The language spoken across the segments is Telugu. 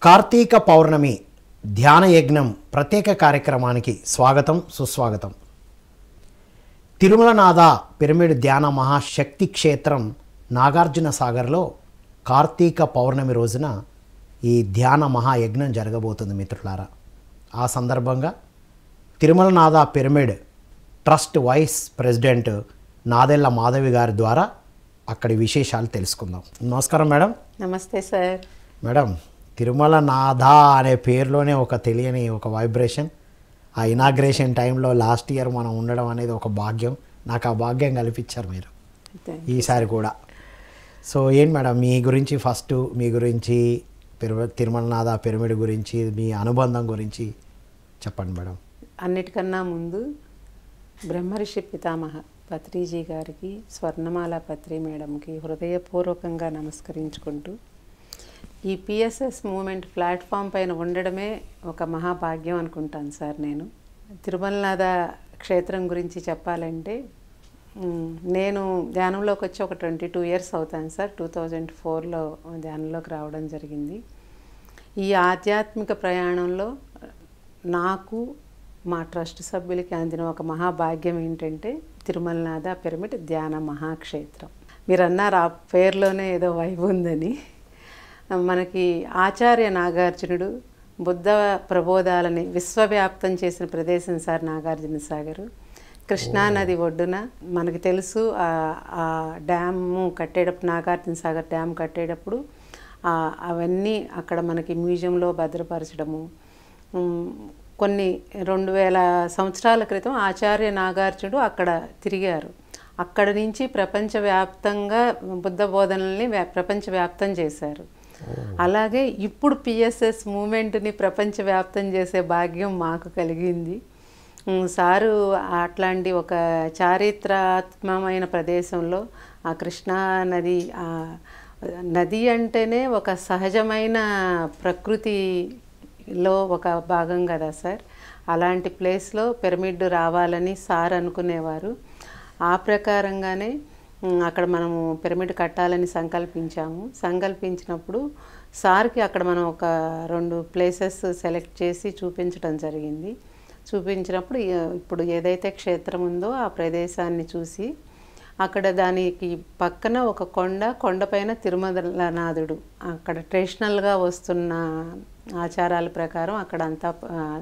కార్తీక పౌర్ణమి ధ్యాన యజ్ఞం ప్రత్యేక కార్యక్రమానికి స్వాగతం సుస్వాగతం. తిరుమలనాథ పిరమిడ్ ధ్యాన మహాశక్తి క్షేత్రం నాగార్జున సాగర్లో కార్తీక పౌర్ణమి రోజున ఈ ధ్యాన మహాయజ్ఞం జరగబోతుంది మిత్రులారా. ఆ సందర్భంగా Tirumalanatha pyramid trust vice president Nadella Madhavi గారి ద్వారా అక్కడి విశేషాలు తెలుసుకుందాం. నమస్కారం మేడం. నమస్తే సార్. మేడం, తిరుమలనాథ అనే పేరులోనే ఒక తెలియని ఒక వైబ్రేషన్. ఆ ఇనాగ్రేషన్ టైంలో లాస్ట్ ఇయర్ మనం ఉండడం అనేది ఒక భాగ్యం. నాకు ఆ భాగ్యం కల్పించారు మీరు ఈసారి కూడా. సో ఏంటి మేడం మీ గురించి, ఫస్ట్ మీ గురించి, తిరుమలనాథ పిరమిడ్ గురించి, మీ అనుబంధం గురించి చెప్పండి మేడం. అన్నిటికన్నా ముందు బ్రహ్మర్షి పితామహ పత్రిజీ గారికి, స్వర్ణమాల పత్రి మేడంకి హృదయపూర్వకంగా నమస్కరించుకుంటూ ఈ పిఎస్ఎస్ మూమెంట్ ప్లాట్ఫామ్ పైన ఉండడమే ఒక మహాభాగ్యం అనుకుంటాను సార్. నేను తిరుమలనాథ క్షేత్రం గురించి చెప్పాలంటే నేను ధ్యానంలోకి వచ్చి ఒక 22 years అవుతాను సార్. 2004లో ధ్యానంలోకి రావడం జరిగింది. ఈ ఆధ్యాత్మిక ప్రయాణంలో నాకు మా ట్రస్ట్ సభ్యులకి అందిన ఒక మహాభాగ్యం ఏంటంటే తిరుమలనాథ పిరమిడ్ ధ్యాన మహాక్షేత్రం. మీరు అన్నారు ఆ పేరులోనే ఏదో వైబ్ ఉందని. మనకి ఆచార్య నాగార్జునుడు బుద్ధ ప్రబోధాలని విశ్వవ్యాప్తం చేసిన ప్రదేశం సార్ నాగార్జున సాగరు. కృష్ణానది ఒడ్డున మనకి తెలుసు ఆ డ్యాము కట్టేటప్పుడు, నాగార్జున సాగర్ డ్యామ్ కట్టేటప్పుడు అవన్నీ అక్కడ మనకి మ్యూజియంలో భద్రపరచడము. కొన్ని 2000 సంవత్సరాల క్రితం ఆచార్య నాగార్జునుడు అక్కడ తిరిగారు. అక్కడి నుంచి ప్రపంచవ్యాప్తంగా బుద్ధ బోధనల్ని ప్రపంచవ్యాప్తం చేశారు. అలాగే ఇప్పుడు పిఎస్ఎస్ మూమెంట్ని ప్రపంచవ్యాప్తం చేసే భాగ్యం మాకు కలిగింది. సారు అట్లాంటి ఒక చారిత్రాత్మకమైన ప్రదేశంలో ఆ కృష్ణా నది, నది అంటేనే ఒక సహజమైన ప్రకృతిలో ఒక భాగం కదా సార్. అలాంటి ప్లేస్లో పిరమిడ్ రావాలని సార్ అనుకునేవారు. ఆ ప్రకారంగానే అక్కడ మనము పిరమిడ్ కట్టాలని సంకల్పించినప్పుడు సార్కి అక్కడ మనం ఒక 2 ప్లేసెస్ సెలెక్ట్ చేసి చూపించడం జరిగింది. చూపించినప్పుడు ఇప్పుడు ఏదైతే క్షేత్రం ఉందో ఆ ప్రదేశాన్ని చూసి అక్కడ దానికి పక్కన ఒక కొండపైన తిరుమలనాథుడు, అక్కడ ట్రెడిషనల్గా వస్తున్న ఆచారాల ప్రకారం అక్కడ అంతా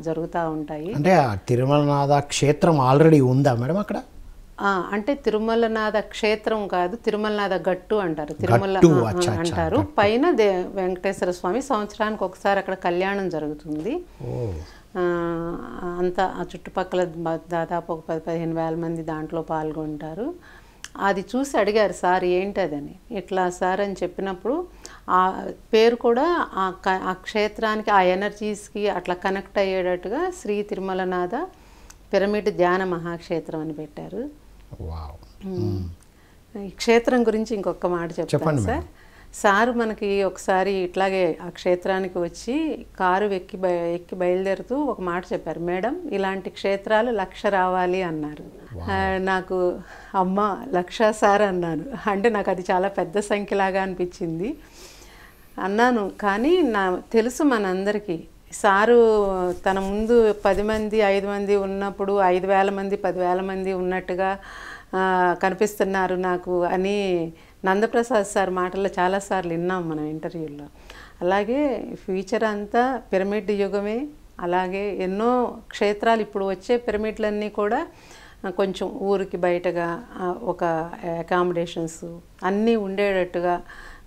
జరుగుతూ ఉంటాయి. అంటే తిరుమలనాథ క్షేత్రం ఆల్రెడీ ఉందా మేడం అక్కడ? అంటే తిరుమలనాథ క్షేత్రం కాదు, తిరుమలనాథ గట్టు అంటారు. తిరుమల అంటారు. పైన వెంకటేశ్వర స్వామి సంవత్సరానికి ఒకసారి అక్కడ కళ్యాణం జరుగుతుంది. అంతా ఆ చుట్టుపక్కల దాదాపు ఒక 10-15 వేల మంది దాంట్లో పాల్గొంటారు. అది చూసి అడిగారు సార్ ఏంటదని. ఇట్లా సార్ అని చెప్పినప్పుడు ఆ పేరు కూడా ఆ క్షేత్రానికి, ఆ ఎనర్జీస్కి అట్లా కనెక్ట్ అయ్యేటట్టుగా శ్రీ తిరుమలనాథ పిరమిడ్ ధ్యాన మహాక్షేత్రం అని పెట్టారు. ఈ క్షేత్రం గురించి ఇంకొక మాట చెప్తాను సార్. సార్ మనకి ఒకసారి ఇట్లాగే ఆ క్షేత్రానికి వచ్చి కారు ఎక్కి బయలుదేరుతూ ఒక మాట చెప్పారు. మేడం, ఇలాంటి క్షేత్రాలు 1,00,000 రావాలి అన్నారు. నాకు అమ్మ 1,00,000 సార్ అన్నాను. అంటే నాకు అది చాలా పెద్ద సంఖ్యలాగా అనిపించింది. అన్నాను కానీ తెలుసు మనందరికీ సారు తన ముందు 10 మంది 5 మంది ఉన్నప్పుడు 5,000 మంది 10,000 మంది ఉన్నట్టుగా కనిపిస్తున్నారు నాకు అని నందప్రసాద్ సార్ మాటల్లో చాలాసార్లు విన్నాం మనం ఇంటర్వ్యూల్లో. అలాగే ఫ్యూచర్ అంతా పిరమిడ్ యుగమే. అలాగే ఎన్నో క్షేత్రాలు ఇప్పుడు వచ్చే పిరమిడ్లన్నీ కూడా కొంచెం ఊరికి బయటగా ఒక అకామిడేషన్స్ అన్నీ ఉండేటట్టుగా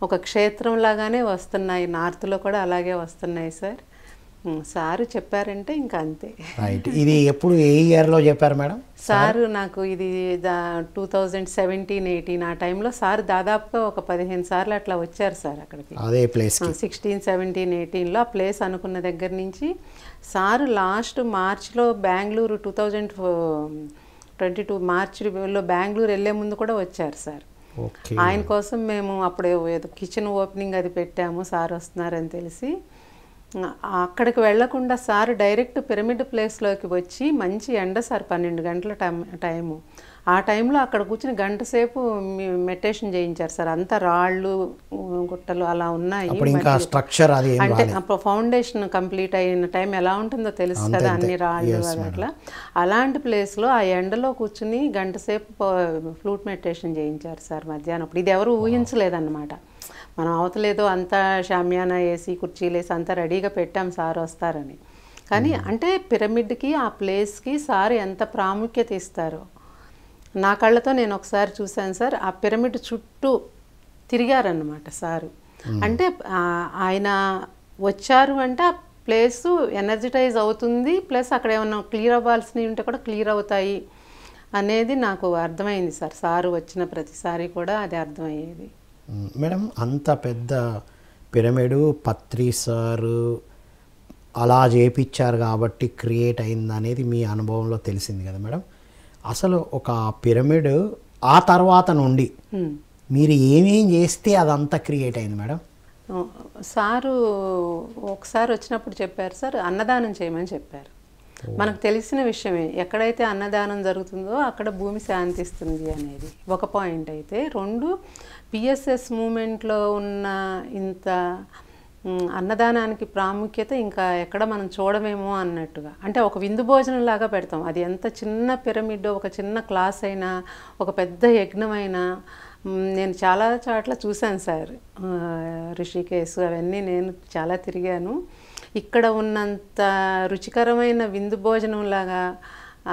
ఒక క్షేత్రంలాగానే వస్తున్నాయి. నార్త్లో కూడా అలాగే వస్తున్నాయి సార్. సారు చెప్పారంటే ఇంకా అంతే. రైట్. ఇది ఎప్పుడు ఏ ఇయర్లో చెప్పారు మేడం? సారు నాకు ఇది 2017-18 ఆ టైంలో సార్ దాదాపుగా ఒక 15 సార్లు అట్లా వచ్చారు సార్ అక్కడికి. అదే ప్లేస్ 16, 17, 18లో ఆ ప్లేస్ అనుకున్న దగ్గర నుంచి సారు లాస్ట్ మార్చ్లో బెంగళూరు 2022 మార్చిలో బెంగళూరు వెళ్ళే ముందు కూడా వచ్చారు సార్. ఆయన కోసం మేము అప్పుడు ఏదో కిచెన్ ఓపెనింగ్ అది పెట్టాము. సార్ వస్తున్నారని తెలిసి అక్కడికి వెళ్లకుండా సార్ డైరెక్ట్ పిరమిడ్ ప్లేస్లోకి వచ్చి మంచి ఎండ సార్ 12 గంటల టైము. ఆ టైంలో అక్కడ కూర్చుని గంట సేపు మెడిటేషన్ చేయించారు సార్. అంతా రాళ్ళు గుట్టలు అలా ఉన్నాయి. అంటే ఫౌండేషన్ కంప్లీట్ అయిన టైం ఎలా ఉంటుందో తెలుసు కదా, అన్ని రాళ్ళు అట్లా. అలాంటి ప్లేస్లో ఆ ఎండలో కూర్చుని గంట సేపు ఫ్లూట్ మెడిటేషన్ చేయించారు సార్ మధ్యాహ్నం. ఇది ఎవరు ఊహించలేదన్నమాట. మనం అవతలేదో అంతా షామియానా వేసి కుర్చీలు వేసి అంతా రెడీగా పెట్టాం సార్ వస్తారని. కానీ అంటే పిరమిడ్కి ఆ ప్లేస్కి సార్ ఎంత ప్రాముఖ్యత ఇస్తారో నా కళ్ళతో నేను ఒకసారి చూశాను సార్. ఆ పిరమిడ్ చుట్టూ తిరిగారన్నమాట సారు. అంటే ఆయన వచ్చారు అంటే ఆ ప్లేసు ఎనర్జిటైజ్ అవుతుంది, ప్లస్ అక్కడ ఏమన్నా క్లియర్ అవ్వాల్సినవి ఉంటే కూడా క్లియర్ అవుతాయి అనేది నాకు అర్థమైంది సార్. సారు వచ్చిన ప్రతిసారి కూడా అది అర్థమయ్యేది. మేడం, అంత పెద్ద పిరమిడ్ పత్రి సారు అలా చేయించారు కాబట్టి క్రియేట్ అయింది అనేది మీ అనుభవంలో తెలిసింది కదా మేడం. అసలు ఒక పిరమిడ్ ఆ తర్వాత నుండి మీరు ఏమేం చేస్తే అదంతా క్రియేట్ అయింది మేడం? సారు ఒకసారి వచ్చినప్పుడు చెప్పారు సార్, అన్నదానం చేయమని చెప్పారు. మనకు తెలిసిన విషయమే, ఎక్కడైతే అన్నదానం జరుగుతుందో అక్కడ భూమి శాంతిస్తుంది అనేది ఒక పాయింట్. అయితే 2, పిఎస్ఎస్ మూమెంట్లో ఉన్న ఇంత అన్నదానానికి ప్రాముఖ్యత ఇంకా ఎక్కడ మనం చూడమేమో అన్నట్టుగా. అంటే ఒక విందు భోజనం లాగా పెడతాం. అది ఎంత చిన్న పిరమిడ్, ఒక చిన్న క్లాస్ అయినా, ఒక పెద్ద యజ్ఞమైనా నేను చాలా చోట్ల చూశాను సార్. రిషికేశ్ అవన్నీ నేను చాలా తిరిగాను. ఇక్కడ ఉన్నంత రుచికరమైన విందు భోజనం లాగా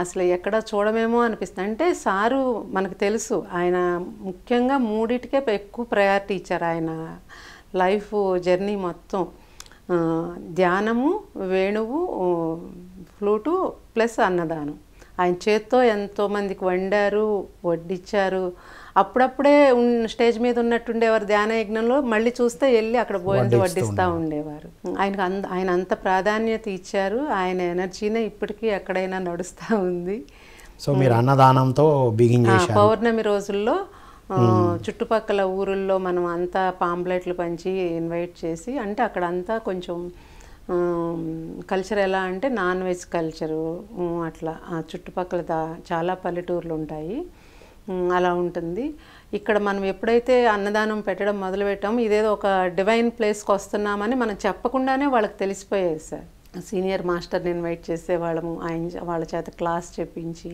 అసలు ఎక్కడ చూడమేమో అనిపిస్తుంది. అంటే సారు మనకు తెలుసు, ఆయన ముఖ్యంగా 3టికే ఎక్కువ ప్రయారిటీ ఇచ్చారు ఆయన లైఫ్ జర్నీ మొత్తం. ధ్యానము, వేణువు, ఫ్లూటు ప్లస్ అన్నదానం. ఆయన చేత్తో ఎంతోమందికి వండారు, వడ్డిచ్చారు. అప్పుడప్పుడే స్టేజ్ మీద ఉన్నట్టుండేవారు ధ్యాన యజ్ఞంలో, మళ్ళీ చూస్తే వెళ్ళి అక్కడ భోజనం వడ్డిస్తూ ఉండేవారు. ఆయన అంత ప్రాధాన్యత ఇచ్చారు. ఆయన ఎనర్జీనే ఇప్పటికీ ఎక్కడైనా నడుస్తూ ఉంది. సో మీరు అన్నదానంతో బిగించేశారు. పౌర్ణమి రోజుల్లో చుట్టుపక్కల ఊరుల్లో మనం అంతా పాంప్లెట్లు పంచి ఇన్వైట్ చేసి, అంటే అక్కడ అంతా కొంచెం కల్చర్ ఎలా అంటే నాన్ వెజ్ కల్చరు అట్లా. ఆ చుట్టుపక్కల చాలా పల్లెటూర్లు ఉంటాయి, అలా ఉంటుంది. ఇక్కడ మనం ఎప్పుడైతే అన్నదానం పెట్టడం మొదలుపెట్టామో ఇదేదో ఒక డివైన్ ప్లేస్కి వస్తున్నామని మనం చెప్పకుండానే వాళ్ళకి తెలిసిపోయేది సార్. సీనియర్ మాస్టర్ని ఇన్వైట్ చేసేవాళ్ళము, వాళ్ళ చేత క్లాస్ చెప్పించి.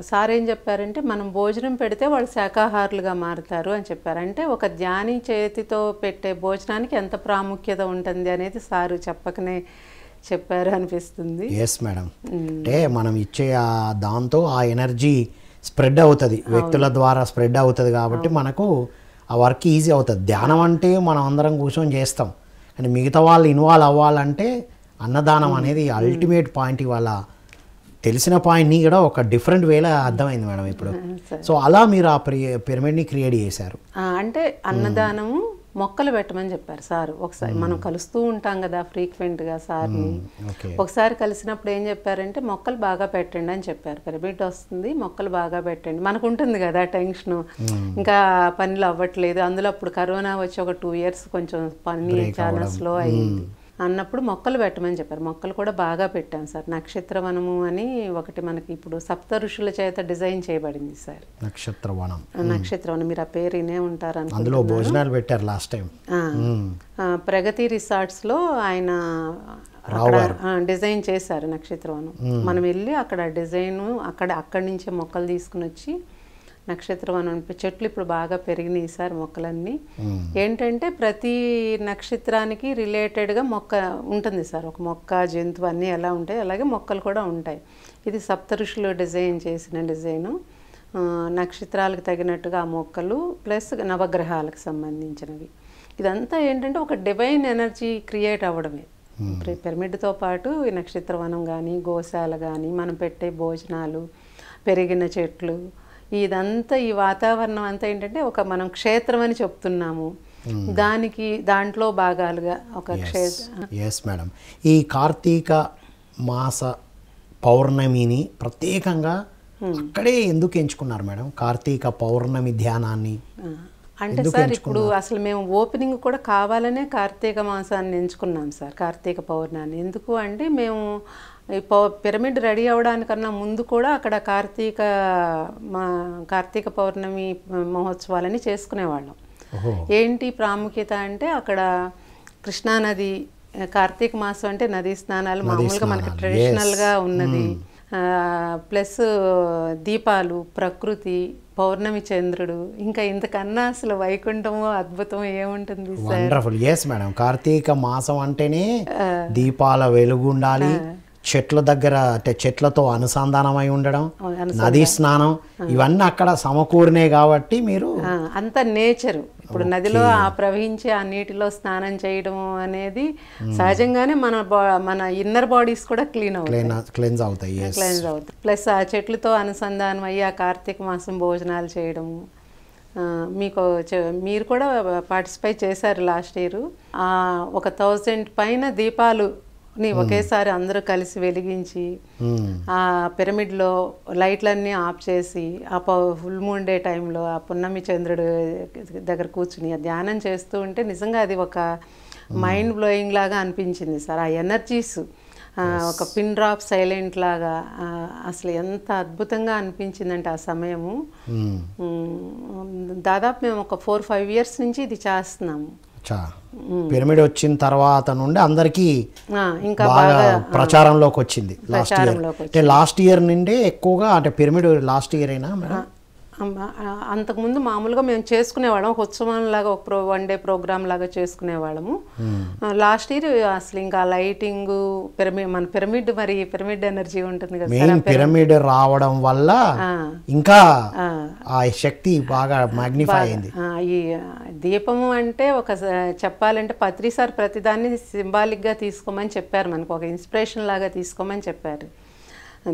సార్ ఏం చెప్పారంటే మనం భోజనం పెడితే వాళ్ళు శాకాహారులుగా మారుతారు అని చెప్పారు. అంటే ఒక ధ్యాని చేతితో పెట్టే భోజనానికి ఎంత ప్రాముఖ్యత ఉంటుంది అనేది సారు చెప్పకనే చెప్పారు అనిపిస్తుంది. Yes madam. అంటే మనం ఇచ్చే దాంతో ఆ ఎనర్జీ స్ప్రెడ్ అవుతుంది, వ్యక్తుల ద్వారా స్ప్రెడ్ అవుతుంది కాబట్టి మనకు ఆ వర్క్ ఈజీ అవుతుంది. ధ్యానం అంటే మనం అందరం కూర్చొని చేస్తాం, కానీ మిగతా వాళ్ళు ఇన్వాల్వ్ అవ్వాలంటే అన్నదానం అనేది అల్టిమేట్ పాయింట్. ఇవాళ తెలిసిన పాయింట్ని కూడా ఒక డిఫరెంట్ వేలో అర్థమైంది మేడం ఇప్పుడు. సో అలా మీరు ఆ పిరమిడ్ని క్రియేట్ చేశారు. అంటే అన్నదానము, మొక్కలు పెట్టమని చెప్పారు సార్. ఒకసారి మనం కలుస్తూ ఉంటాం కదా ఫ్రీక్వెంట్గా సార్ని. ఒకసారి కలిసినప్పుడు ఏం చెప్పారంటే మొక్కలు బాగా పెట్టండి అని చెప్పారు. పిరమిడ్ వస్తుంది, మొక్కలు బాగా పెట్టండి. మనకు ఉంటుంది కదా టెన్షను, ఇంకా పనులు అవ్వట్లేదు. అందులో అప్పుడు కరోనా వచ్చి ఒక 2 years కొంచెం పని చాలా స్లో అయింది అన్నప్పుడు మొక్కలు పెట్టమని చెప్పారు. మొక్కలు కూడా బాగా పెట్టాం సార్. నక్షత్రవనము అని ఒకటి మనకి ఇప్పుడు సప్త ఋషుల చేత డిజైన్ చేయబడింది సార్. నక్షత్రవనం, మీరు ఆ పేరు వినే ఉంటారు అనుకుంటున్నాను. అందులో భోజనాలు పెట్టారు లాస్ట్ టైం. ప్రగతి రిసార్ట్స్లో ఆయన డిజైన్ చేశారు నక్షత్రవనం. మనం వెళ్ళి అక్కడ డిజైన్ అక్కడి నుంచే మొక్కలు తీసుకుని వచ్చి నక్షత్రవనం చెట్లు ఇప్పుడు బాగా పెరిగినాయి సార్ మొక్కలన్నీ. ఏంటంటే ప్రతి నక్షత్రానికి రిలేటెడ్గా మొక్క ఉంటుంది సార్. ఒక మొక్క, జంతువు అన్నీ ఎలా ఉంటాయి అలాగే మొక్కలు కూడా ఉంటాయి. ఇది సప్త ఋషులు డిజైన్ చేసిన డిజైను. నక్షత్రాలకు తగినట్టుగా ఆ మొక్కలు ప్లస్ నవగ్రహాలకు సంబంధించినవి. ఇదంతా ఏంటంటే ఒక డివైన్ ఎనర్జీ క్రియేట్ అవ్వడమే. పిరమిడ్తో పాటు ఈ నక్షత్రవనం కానీ, గోశాల కానీ, మనం పెట్టే భోజనాలు, పెరిగిన చెట్లు, ఇదంతా ఈ వాతావరణం అంతా ఏంటంటే ఒక మనం క్షేత్రం అని చెప్తున్నాము. దాంట్లో భాగాలుగా ఒక క్షేత్రం. Yes madam. ఈ కార్తీక మాస పౌర్ణమిని ప్రత్యేకంగా అక్కడే ఎందుకు ఎంచుకున్నారు మేడం? కార్తీక పౌర్ణమి ధ్యానాన్ని అంటే సార్ ఇప్పుడు అసలు మేము ఓపెనింగ్ కూడా కావాలనే కార్తీక మాసాన్ని ఎంచుకున్నాం సార్, కార్తీక పౌర్ణాన్ని. ఎందుకు అంటే మేము ఈ పిరమిడ్ రెడీ అవ్వడానికన్నా ముందు కూడా అక్కడ కార్తీక పౌర్ణమి మహోత్సవాలని చేసుకునేవాళ్ళం. ఏంటి ప్రాముఖ్యత అంటే అక్కడ కృష్ణానది, కార్తీక మాసం అంటే నదీ స్నానాలు మామూలుగా మనకి ట్రెడిషనల్గా ఉన్నది, ప్లస్ దీపాలు, ప్రకృతి, పౌర్ణమి చంద్రుడు, ఇంకా ఇంతకన్నా అసలు వైకుంఠము అద్భుతం ఏముంటుంది sir. Wonderful. Yes madam, Karthika మాసం అంటేనే దీపాల వెలుగు ఉండాలి, చెట్ల దగ్గర అంటే చెట్లతో అనుసంధానమై ఉండడం, నదీ స్నానం, ఇవన్నీ అక్కడ సమకూరినాయి కాబట్టి మీరు అంత నేచరు. ఇప్పుడు నదిలో ఆ ప్రవహించే ఆ నీటిలో స్నానం చేయడం అనేది సహజంగానే మన ఇన్నర్ బాడీస్ కూడా క్లెన్స్ అవుతాయి. ప్లస్ ఆ చెట్లతో అనుసంధానం అయ్యి ఆ కార్తీక మాసం భోజనాలు చేయడము. మీరు కూడా పార్టిసిపేట్ చేశారు లాస్ట్ ఇయర్. ఒక 1000 పైన దీపాలు ఒకేసారి అందరూ కలిసి వెలిగించి ఆ పిరమిడ్లో లైట్లన్నీ ఆఫ్ చేసి ఆ ఫుల్ మూన్ డే టైంలో ఆ పున్నమి చంద్రుడు దగ్గర కూర్చుని ధ్యానం చేస్తూ ఉంటే నిజంగా అది ఒక మైండ్ బ్లోయింగ్ లాగా అనిపించింది సార్. ఆ ఎనర్జీస్ ఒక పిన్ డ్రాప్ సైలెంట్ లాగా అసలు ఎంత అద్భుతంగా అనిపించిందంటే ఆ సమయము. దాదాపు మేము ఒక 4-5 ఇయర్స్ నుంచి ఇది చేస్తున్నాము. పిరమిడ్ వచ్చిన తర్వాత నుండి అందరికీ ఇంకా బాగా ప్రచారంలోకి వచ్చింది. లాస్ట్ ఇయర్ నుండి ఎక్కువగా అంటే పిరమిడ్ లాస్ట్ ఇయర్ అయినా అంతకుముందు మామూలుగా మేము చేసుకునేవాళ్ళం, ఒక ఉత్సవం లాగా ఒక 1 డే ప్రోగ్రామ్ లాగా చేసుకునేవాళ్ళము. లాస్ట్ ఇయర్ అసలు ఇంకా లైటింగ్ మన పిరమిడ్ ఎనర్జీ ఉంటుంది కదా, పిరమిడ్ రావడం వల్ల ఇంకా ఆ శక్తి బాగా మ్యాగ్నిఫై అయింది. ఈ దీపము అంటే ఒక చెప్పాలంటే పత్రి సార్ ప్రతిదాన్ని సింబాలిక్గా తీసుకోమని చెప్పారు, మనకు ఒక ఇన్స్పిరేషన్ లాగా తీసుకోమని చెప్పారు.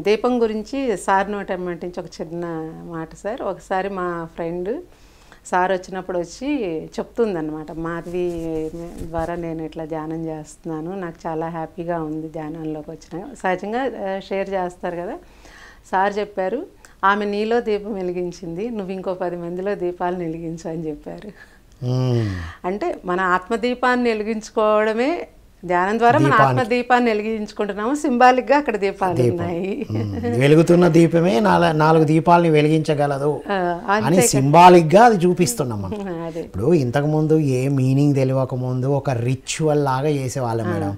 దీపం గురించి సార్ నోటి నుంచి ఒక చిన్న మాట సార్. ఒకసారి మా ఫ్రెండ్ సార్ వచ్చినప్పుడు వచ్చి చెప్తుందన్నమాట, మాధవి ద్వారా నేను ఇట్లా ధ్యానం చేస్తున్నాను, నాకు చాలా హ్యాపీగా ఉంది ధ్యానంలోకి వచ్చిన. సహజంగా షేర్ చేస్తారు కదా. సార్ చెప్పారు, ఆమె నీలో దీపం వెలిగించింది, నువ్వు ఇంకో 10 మందిలో దీపాలను వెలిగించు అని చెప్పారు. అంటే మన ఆత్మదీపాన్ని వెలిగించుకోవడమే ధ్యానం ద్వారా మన ఆత్మదీపాన్ని వెలిగించుకుంటున్నాము, సింబాలిక్గా అక్కడ దీపాలు ఉన్నాయి. వెలుగుతున్న దీపమే 4 దీపాలని వెలిగించగలదు అని సింబాలిక్గా అది చూపిస్తున్నాం. ఇప్పుడు ఇంతకు ముందు ఏ మీనింగ్ తెలియక ముందు ఒక రిచువల్ లాగా చేసేవాళ్ళం మేడం,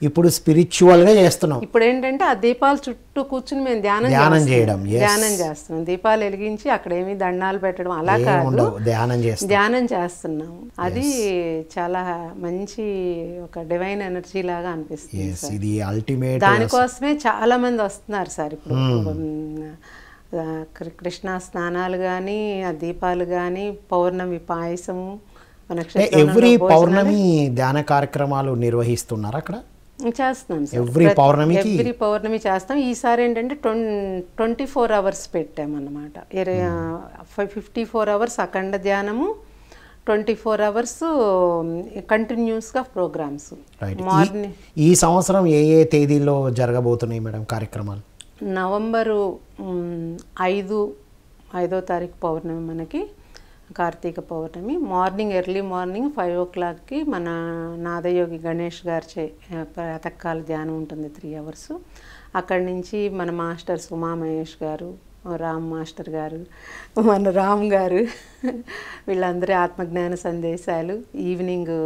ఇప్పుడు స్పిరిచువల్ గా చేస్తున్నాం. ఇప్పుడు ఏంటంటే ఆ దీపాల చుట్టూ కూర్చుని మేము ధ్యానం చేస్తున్నాం, దీపాలు వెలిగించి అక్కడ ఏమి దండాలు పెట్టడం అలా కాదు, ధ్యానం చేస్తున్నాము. అది చాలా మంచి ఒక డివైన్ ఎనర్జీ లాగా అనిపిస్తుంది. దానికోసమే చాలా మంది వస్తున్నారు సార్. ఇప్పుడు కృష్ణ స్నానాలు కానీ, ఆ దీపాలు కానీ, పౌర్ణమి పాయసము, ఎవ్రీ పౌర్ణమి ధ్యాన కార్యక్రమాలు నిర్వహిస్తున్నారు అక్కడ. చేస్తున్నాం ఎవ్రీ పౌర్ణమి చేస్తాం. ఈసారి ఏంటంటే 24 hours పెట్టామన్నమాట. 54 hours అఖండ ధ్యానము, 24 hours కంటిన్యూస్గా ప్రోగ్రామ్స్. మార్నింగ్ ఈ సంవత్సరం ఏ తేదీలో జరగబోతున్నాయి మేడం కార్యక్రమాలు? నవంబరు 5వ తారీఖు పౌర్ణమి మనకి కార్తీక పౌర్ణమి. ఎర్లీ మార్నింగ్ 5 o'clockకి మన నాదయోగి గణేష్ గారి ప్రాతకాల ధ్యానం ఉంటుంది 3 hours. అక్కడి నుంచి మన మాస్టర్స్ ఉమా మహేష్ గారు, రామ్ మాస్టర్ గారు, మన రామ్ గారు, వీళ్ళందరి ఆత్మజ్ఞాన సందేశాలు, ఈవినింగ్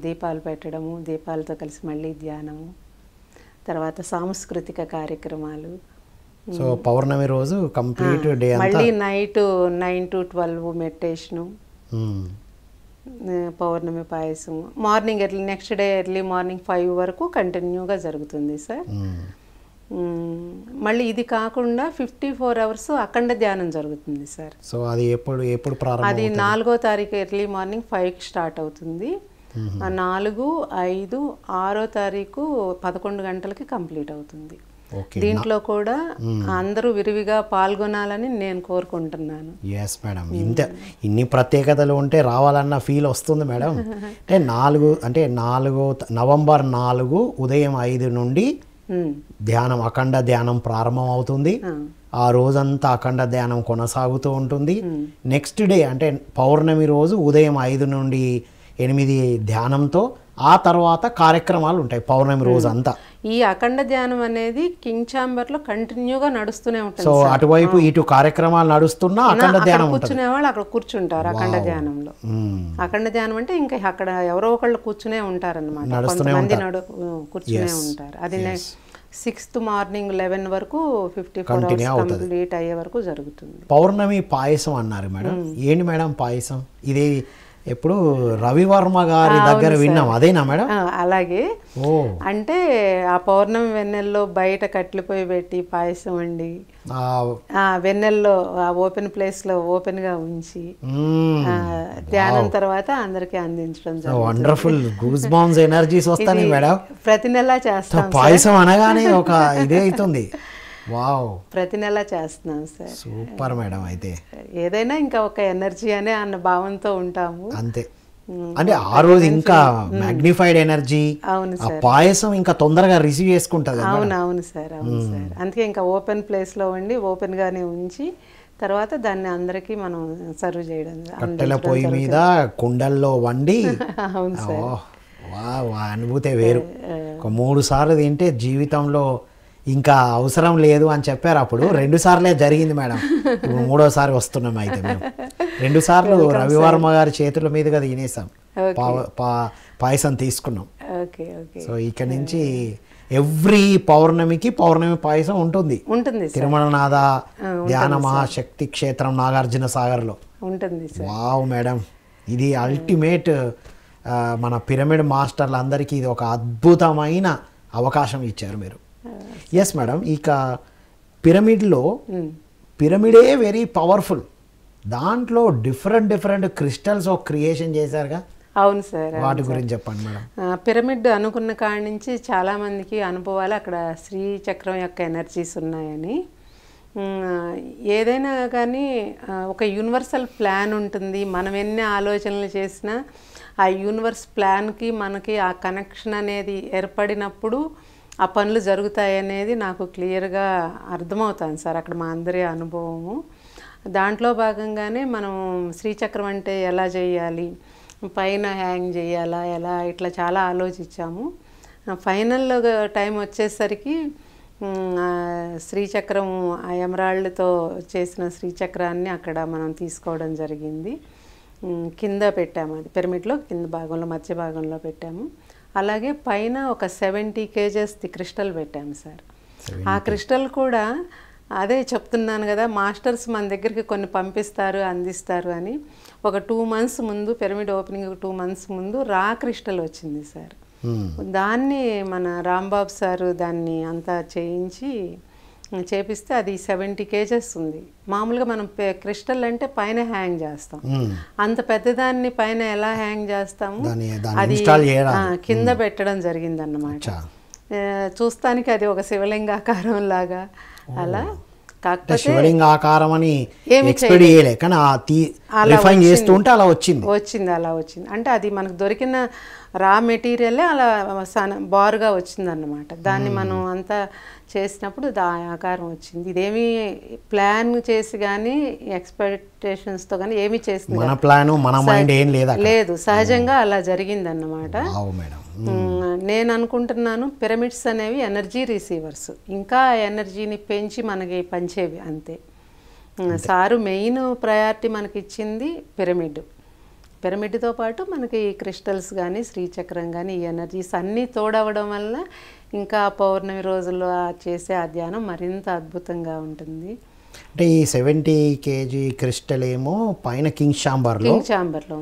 దీపాలు పెట్టడము, దీపాలతో కలిసి మళ్ళీ ధ్యానము, తర్వాత సాంస్కృతిక కార్యక్రమాలు. సో పౌర్ణమి రోజు కంప్లీట్ డే మళ్ళీ నైట్ 9 to 12 మెడిటేషను, పౌర్ణమి పాయసం. Morning next day early morning 5 వరకు కంటిన్యూగా జరుగుతుంది సార్. మళ్ళీ ఇది కాకుండా 54 hours అఖండ ధ్యానం జరుగుతుంది సార్. సో అది ఎప్పుడు ప్రారంభం? అది 4వ తారీఖు ఎర్లీ మార్నింగ్ 5కి స్టార్ట్ అవుతుంది. 4, 5, 6వ తారీఖు 11 గంటలకి కంప్లీట్ అవుతుంది. దీంట్లో కూడా అందరూ విరివిగా పాల్గొనాలని నేను కోరుకుంటున్నాను. ఎస్ మేడం, ఇన్ని ప్రత్యేకతలు ఉంటే రావాలన్న ఫీల్ వస్తుంది మేడం. అంటే 4 నవంబర్ 4 ఉదయం 5 నుండి ధ్యానం, అఖండ ధ్యానం ప్రారంభం అవుతుంది. ఆ రోజంతా అఖండ ధ్యానం కొనసాగుతూ ఉంటుంది. నెక్స్ట్ డే అంటే పౌర్ణమి రోజు ఉదయం 5 నుండి 8 ధ్యానంతో ఆ తర్వాత కార్యక్రమాలు ఉంటాయి పౌర్ణమి రోజు అంతా. ఈ అఖండ ధ్యానం అనేది కింగ్ ఛాంబర్ లో కంటిన్యూగా నడుస్తూనే ఉంటుంది. సో అటువైపు ఇటు కార్యక్రమాలు నడుస్తున్నా అఖండ ధ్యానం కూర్చునే వాళ్ళు అక్కడ కూర్చుంటారు అఖండ ధ్యానంలో. అఖండ ధ్యానం అంటే ఇంకా అక్కడ ఎవరో ఒకళ్ళు కూర్చునే ఉంటారన్నమాట, కొంతమంది కూర్చునే ఉంటారు. అది 6th మార్నింగ్ 11 వరకు 54 hours కంప్లీట్ అయ్యే వరకు జరుగుతుంది. పౌర్ణమి పాయసం అన్నారు మేడం, ఏంటి మేడం పాయసం? ఇది ఎప్పుడు రవివర్మ గారి దగ్గర విన్నాం, అదేనా మేడం? అలాగే. అంటే ఆ పౌర్ణమి వెన్నెల్లో బయట కట్లిపోయి పెట్టి పాయసం వండి వెన్నెల్లో ఓపెన్ ప్లేస్ లో ఓపెన్ గా ఉంచి ధ్యానం తర్వాత అందరికి అందించడం జరుగుతుంది. వండర్ఫుల్, గూస్ బాంబ్స్ ఎనర్జీస్ వస్తాయి మేడం. ప్రతి నెల చేస్తాం. పాయసం అనగానే ఒక ఇదే అవుతుంది. వావ్, ప్రతి నెల చేస్తున్నాం సార్. Super madam. అయితే ఏదైనా ఇంకా ఒక ఎనర్జీ అనే అన్న భావంతో ఉంటాము అంతే. అంటే ఆ రోజు ఇంకా మ్యాగ్నిఫైడ్ ఎనర్జీ, ఆ పాయసం ఇంకా తొందరగా రిసీవ్ చేసుకుంటది. అవును సార్, అవును సార్. అందుకే ఇంకా ఓపెన్ ప్లేస్ లో ఉండి ఓపెన్ గానే ఉంచి తర్వాత దాన్ని అందరికి మనం సర్వ్ చేయడం. కట్టెల పొయ్యి మీద కుండల్లో వండి, అనుభూతే వేరు. ఒక 3 సార్లు తింటే జీవితంలో ఇంకా అవసరం లేదు అని చెప్పారు అప్పుడు. 2 సార్లే జరిగింది మేడం, ఇప్పుడు 3వసారి వస్తున్నాం. అయితే మేము 2 సార్లు రవివర్మ గారి చేతుల మీదుగా తినేసాం, పాయసం తీసుకున్నాం. సో ఇక నుంచి ఎవ్రీ పౌర్ణమికి పౌర్ణమి పాయసం ఉంటుంది తిరుమలనాథ ధ్యాన మహాశక్తి క్షేత్రం నాగార్జున సాగర్లో ఉంటుంది. వావ్ మేడం, ఇది అల్టిమేట్. మన పిరమిడ్ మాస్టర్లందరికీ ఇది ఒక అద్భుతమైన అవకాశం ఇచ్చారు మీరు. ఎస్ మేడం, ఇక పిరమిడ్లో పిరమిడే వెరీ పవర్ఫుల్. దాంట్లో డిఫరెంట్ క్రిస్టల్స్ క్రియేషన్ చేశారుగా. అవును సార్, వాటి గురించి చెప్పండి మేడం. పిరమిడ్ అనుకున్న కాడి నుంచి చాలా మందికి అనుభవాలు అక్కడ శ్రీచక్రం యొక్క ఎనర్జీస్ ఉన్నాయని. ఏదైనా కానీ ఒక యూనివర్సల్ ప్లాన్ ఉంటుంది. మనం ఎన్ని ఆలోచనలు చేసినా ఆ యూనివర్స్ ప్లాన్కి మనకి ఆ కనెక్షన్ అనేది ఏర్పడినప్పుడు ఆ పనులు జరుగుతాయి అనేది నాకు క్లియర్గా అర్థమవుతుంది సార్, అక్కడ మా అందరి అనుభవము. దాంట్లో భాగంగానే మనం శ్రీచక్రం అంటే ఎలా చేయాలి, పైన హ్యాంగ్ చేయాలా, ఎలా, ఇట్లా చాలా ఆలోచించాము. ఫైనల్ టైం వచ్చేసరికి శ్రీచక్రం ఆ ఎమరాల్డ్తో చేసిన శ్రీచక్రాన్ని అక్కడ మనం తీసుకోవడం జరిగింది. కింద పెట్టాము, అది పిరమిడ్లో కింద భాగంలో మధ్య భాగంలో పెట్టాము. అలాగే పైన ఒక 70 kgs క్రిస్టల్ పెట్టాము సార్. ఆ క్రిస్టల్ కూడా అదే చెప్తున్నాను కదా, మాస్టర్స్ మన దగ్గరికి కొన్ని పంపిస్తారు, అందిస్తారు అని. ఒక 2 months ముందు, పిరమిడ్ ఓపెనింగ్ 2 months ముందు రా క్రిస్టల్ వచ్చింది సార్. దాన్ని మన రాంబాబు సారు దాన్ని అంతా చేపిస్తే అది 70 kgs ఉంది. మామూలుగా మనం క్రిస్టల్ అంటే పైన హ్యాంగ్ చేస్తాం, అంత పెద్దదాన్ని పైన ఎలా హ్యాంగ్ చేస్తాము, అది కింద పెట్టడం జరిగింది అన్నమాట. చూస్తానికి అది ఒక శివలింగాకారం లాగా అలా. శివలింగ ఆకారం అని వచ్చింది. అంటే అది మనకు దొరికిన రా మెటీరియలే అలా బారుగా వచ్చింది అన్నమాట. దాన్ని మనం అంతా చేసినప్పుడు ఆకారం వచ్చింది. ఇదేమి ప్లాన్ చేసి కానీ ఎక్స్పెక్టేషన్స్తో కానీ ఏమి చేసింది లేదు, సహజంగా అలా జరిగింది అన్నమాట. నేను అనుకుంటున్నాను పిరమిడ్స్ అనేవి ఎనర్జీ రిసీవర్స్, ఇంకా ఎనర్జీని పెంచి మనకి పంచేవి అంతే. సారు మెయిన్ ప్రయారిటీ మనకి ఇచ్చింది పిరమిడ్తో పాటు మనకి క్రిస్టల్స్ కానీ శ్రీచక్రం కానీ ఈ ఎనర్జీస్ అన్నీ తోడవడం వల్ల ఇంకా పౌర్ణమి రోజుల్లో చేసే ఆ ధ్యానం మరింత అద్భుతంగా ఉంటుంది. అంటే ఈ 70 kg క్రిస్టల్ ఏమో పైన కింగ్ ఛాంబర్లో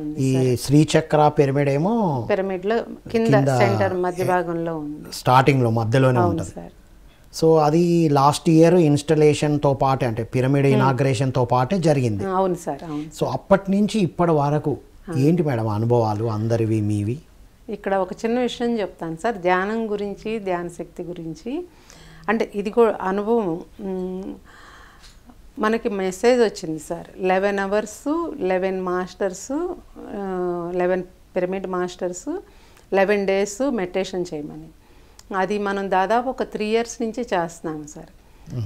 ఉంది, ఈ శ్రీచక్ర పిరమిడ్ ఏమో పిరమిడ్లో కింద సెంటర్ మధ్య భాగంలో ఉంది, స్టార్టింగ్లో మధ్యలోనే ఉంటుంది. సో అది లాస్ట్ ఇయర్ ఇన్స్టలేషన్తో పాటే, అంటే పిరమిడ్ ఇనాగ్రేషన్తో పాటే జరిగింది. అవును సార్, అవును. సో అప్పటి నుంచి ఇప్పటి వరకు ఏంటి మేడం అనుభవాలు అందరివి మీవి? ఇక్కడ ఒక చిన్న విషయం చెప్తాను సార్, ధ్యానం గురించి, ధ్యాన శక్తి గురించి. అంటే ఇది కూడా అనుభవం. మనకి మెసేజ్ వచ్చింది sir, 11 hours 11 masters, 11 pyramid masters 11 days meditation చేయమని. అది మనం దాదాపు ఒక 3 years నుంచి చేస్తున్నాము సార్.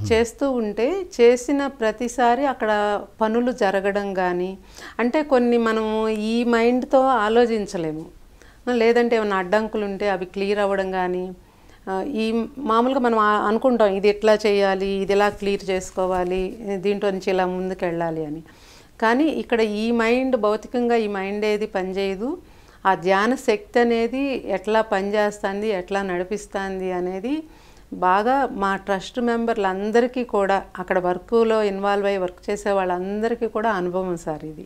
చేస్తూ ఉంటే చేసిన ప్రతిసారి అక్కడ పనులు జరగడం కానీ, అంటే కొన్ని మనము ఈ మైండ్తో ఆలోచించలేము, లేదంటే ఏమైనా అడ్డంకులు ఉంటే అవి క్లియర్ అవ్వడం కానీ, ఈ మామూలుగా మనం అనుకుంటాం ఇది ఎట్లా చేయాలి, ఇది ఎలా క్లియర్ చేసుకోవాలి, దీంట్లో నుంచి ఇలా ముందుకు వెళ్ళాలి అని. కానీ ఇక్కడ ఈ మైండ్, భౌతికంగా ఈ మైండ్ ఏది పనిచేయదు. ఆ ధ్యాన శక్తి అనేది ఎట్లా పనిచేస్తుంది, ఎట్లా నడిపిస్తుంది అనేది బాగా మా ట్రస్ట్ మెంబర్లందరికీ కూడా, అక్కడ వర్క్లో ఇన్వాల్వ్ అయ్యి వర్క్ చేసే వాళ్ళందరికీ కూడా అనుభవం సార్. ఇది